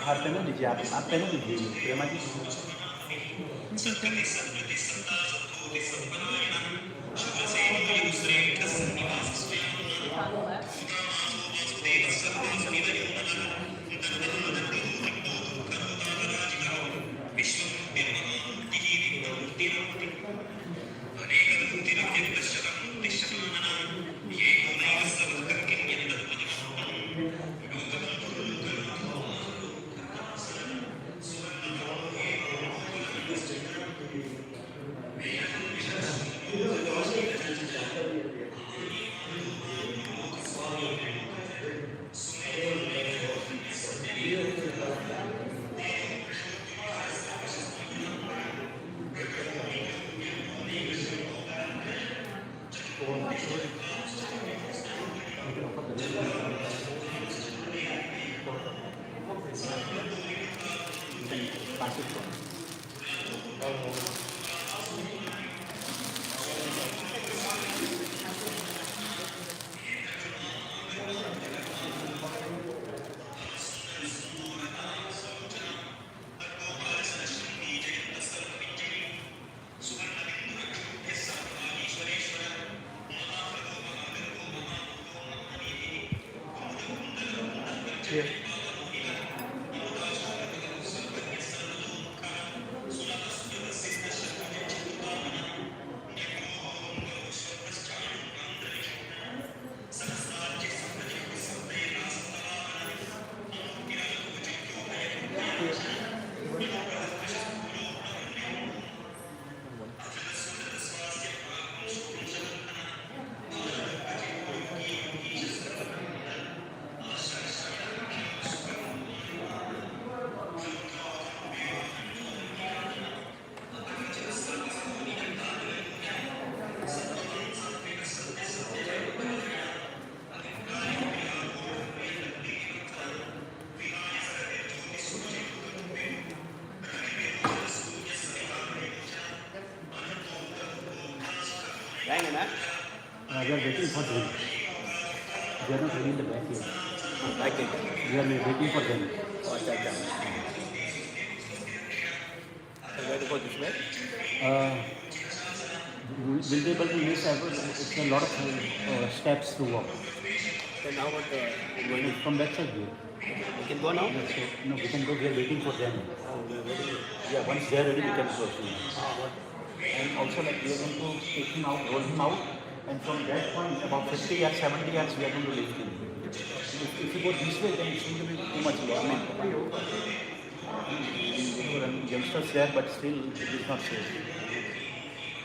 हार पहनो लीजिए, आप पहनो लीजिए प्रेमा जी। जाएंगे ना? We are waiting for them. They are not ready in the back yet. Back it. We are waiting for them. अच्छा अच्छा. So where to go this way? Will be able to use it's a lot of steps to walk. So now what? Going from that side here. We can go now? Yes, so, no, we can go. We are waiting for them. Oh, we are waiting. Yeah, once they are ready, we can proceed. What? And also, like, we are going to take him out, roll him out, and from that point, about 50 yards, 70 yards, we are going to lift him. If you go this way, then it's going to be too much. I mean, there are youngsters there, but still, it is not safe.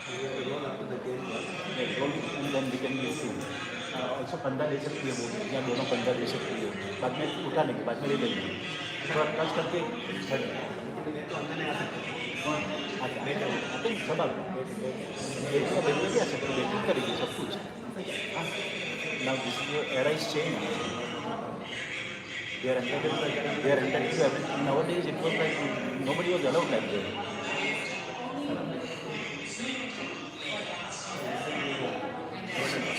We roll up to the game. Yeah, roll it, and then we can lift him. Also, कंधा ले सकती है वो, या दोनों कंधा ले सकती है. बाद में उठा लेंगे, बाद में ले लेंगे. थोड़ा टच करके तो अंदर नहीं आ सकते. आते हैं सब आप बेटी भी आ सकते, बेटी करेगी सब कुछ. Now this is your era is changed. They are entering to everything. Nowadays it was like nobody was allowed like that.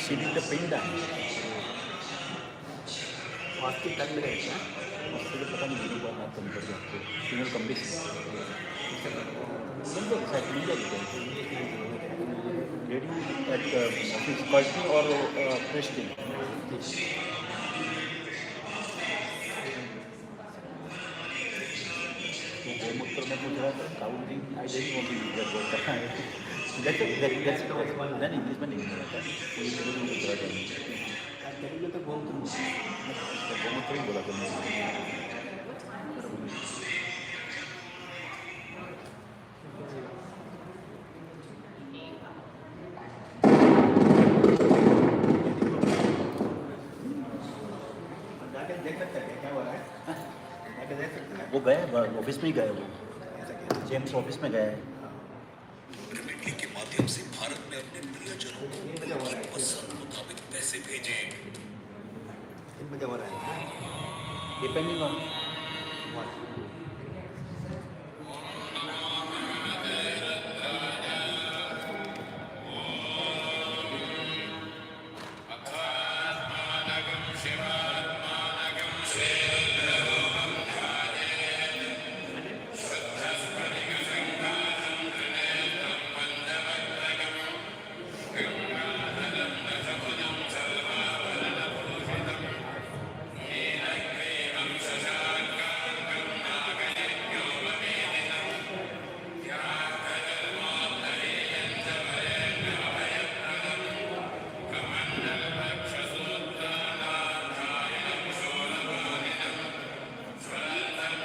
She did the pin dance. Hospital तक मिलेगा. हॉस्पिटल पता नहीं मेरी बात आप कम कर सकते. Female combination. मिल जाएगी. Ready at office Courtney or Christian. गोमूत्र में पूछ रहा था counting I didn't want to use that word. That's then English में नहीं बोला था. इंग्लिश में पूछ रहा था. तेलुगु तो गोमूत्र ही बोला था मैंने. वो गया ऑफिस में ही गया वो. जेम्स ऑफिस में गया है. रेमिटली के माध्यम से भारत में अपने प्रियजनों को उनकी पसंद मुताबिक पैसे भेजें. कितने बजे हो रहा है? Depending on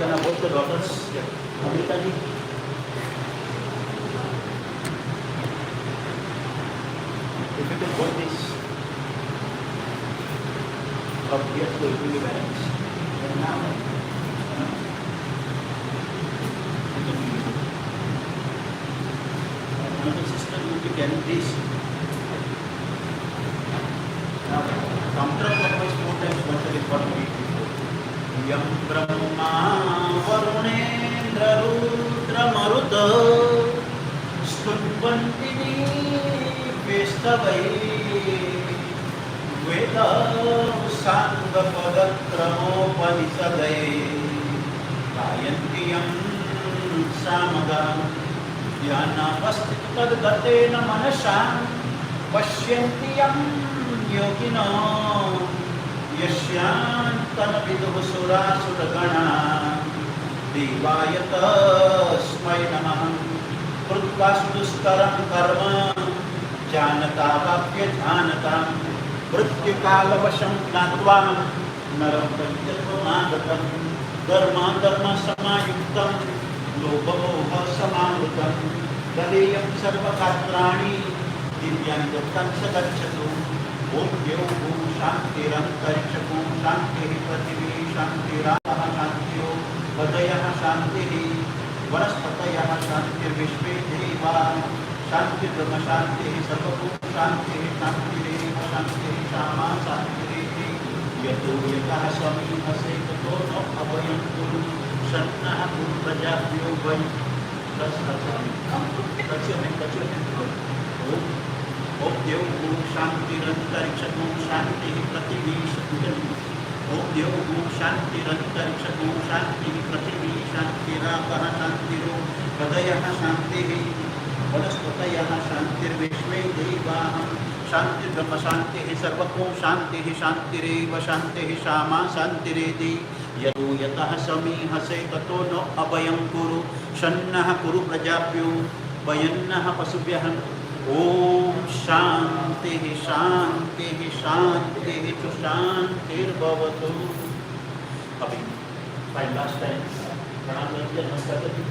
can I hold the daughters? Amrita ji. If you can hold this up here to the balance. And now, another sister will be carrying this. Now, counterclockwise 4 times once again for the week before. Yam Brahma Varunendra Rudra Maruta Stutbantini Vestavai Veda Sangha Padakramopanishadai Gayantiyam Samaga Dhyana Tadgatena Manasam Pashyantiyam Yogino Yashyantan Viduh Sura Suragana Devayatasmai Namah Prutvastustaram Karma Janata Vapya Janatam Prityakalabasham Natvam Naram Patyatmagatam Dharma Dharma Samayuktam Lobha Samavrutam Daleyam Sarvakatrani Divyam Yattam Sadachatu Om Dev Om Shanti Rantariksham Shanti Prathivi Shanti Raha Shanti Vadayah Shanti Vanaspatayah Shanti Vishve Deva Shanti Brahma Shanti Sarvabhum Shanti Shanti Shanti Shama Shanti Yato Yatah Swami Hase Tato No Abhayam Guru Shanna Guru Prajabhyo Vai Om Dev Guru Shanti Rantariksham Shanti Prathivi Shanti Om Dev Guru Shanti Rantariksham Shanti Prathivi Shanti Raha Shanti Vadayah Shanti Vanaspatayah Shanti Vishve Deva Shanti Brahma Shanti Sarvabhum Shanti Shanti Shanti Shama Shanti Yadu Yatah Sami Hase Tato No Abhayam Kuru Shannah Kuru Prajabhyo Vayannah Pasubhyaham Om Shanti Shanti Shanti Shanti Bhavatu. Abhi, by last time, Pranam Namaskar Namaskar Ji.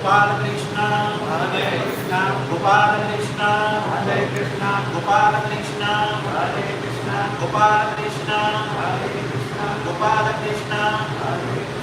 Gopal Krishna, Hare Krishna, Gopal Krishna, Hare Krishna, Gopal Krishna, Hare Krishna, Gopal Krishna, Hare Krishna, Gopal Krishna, Hare Krishna.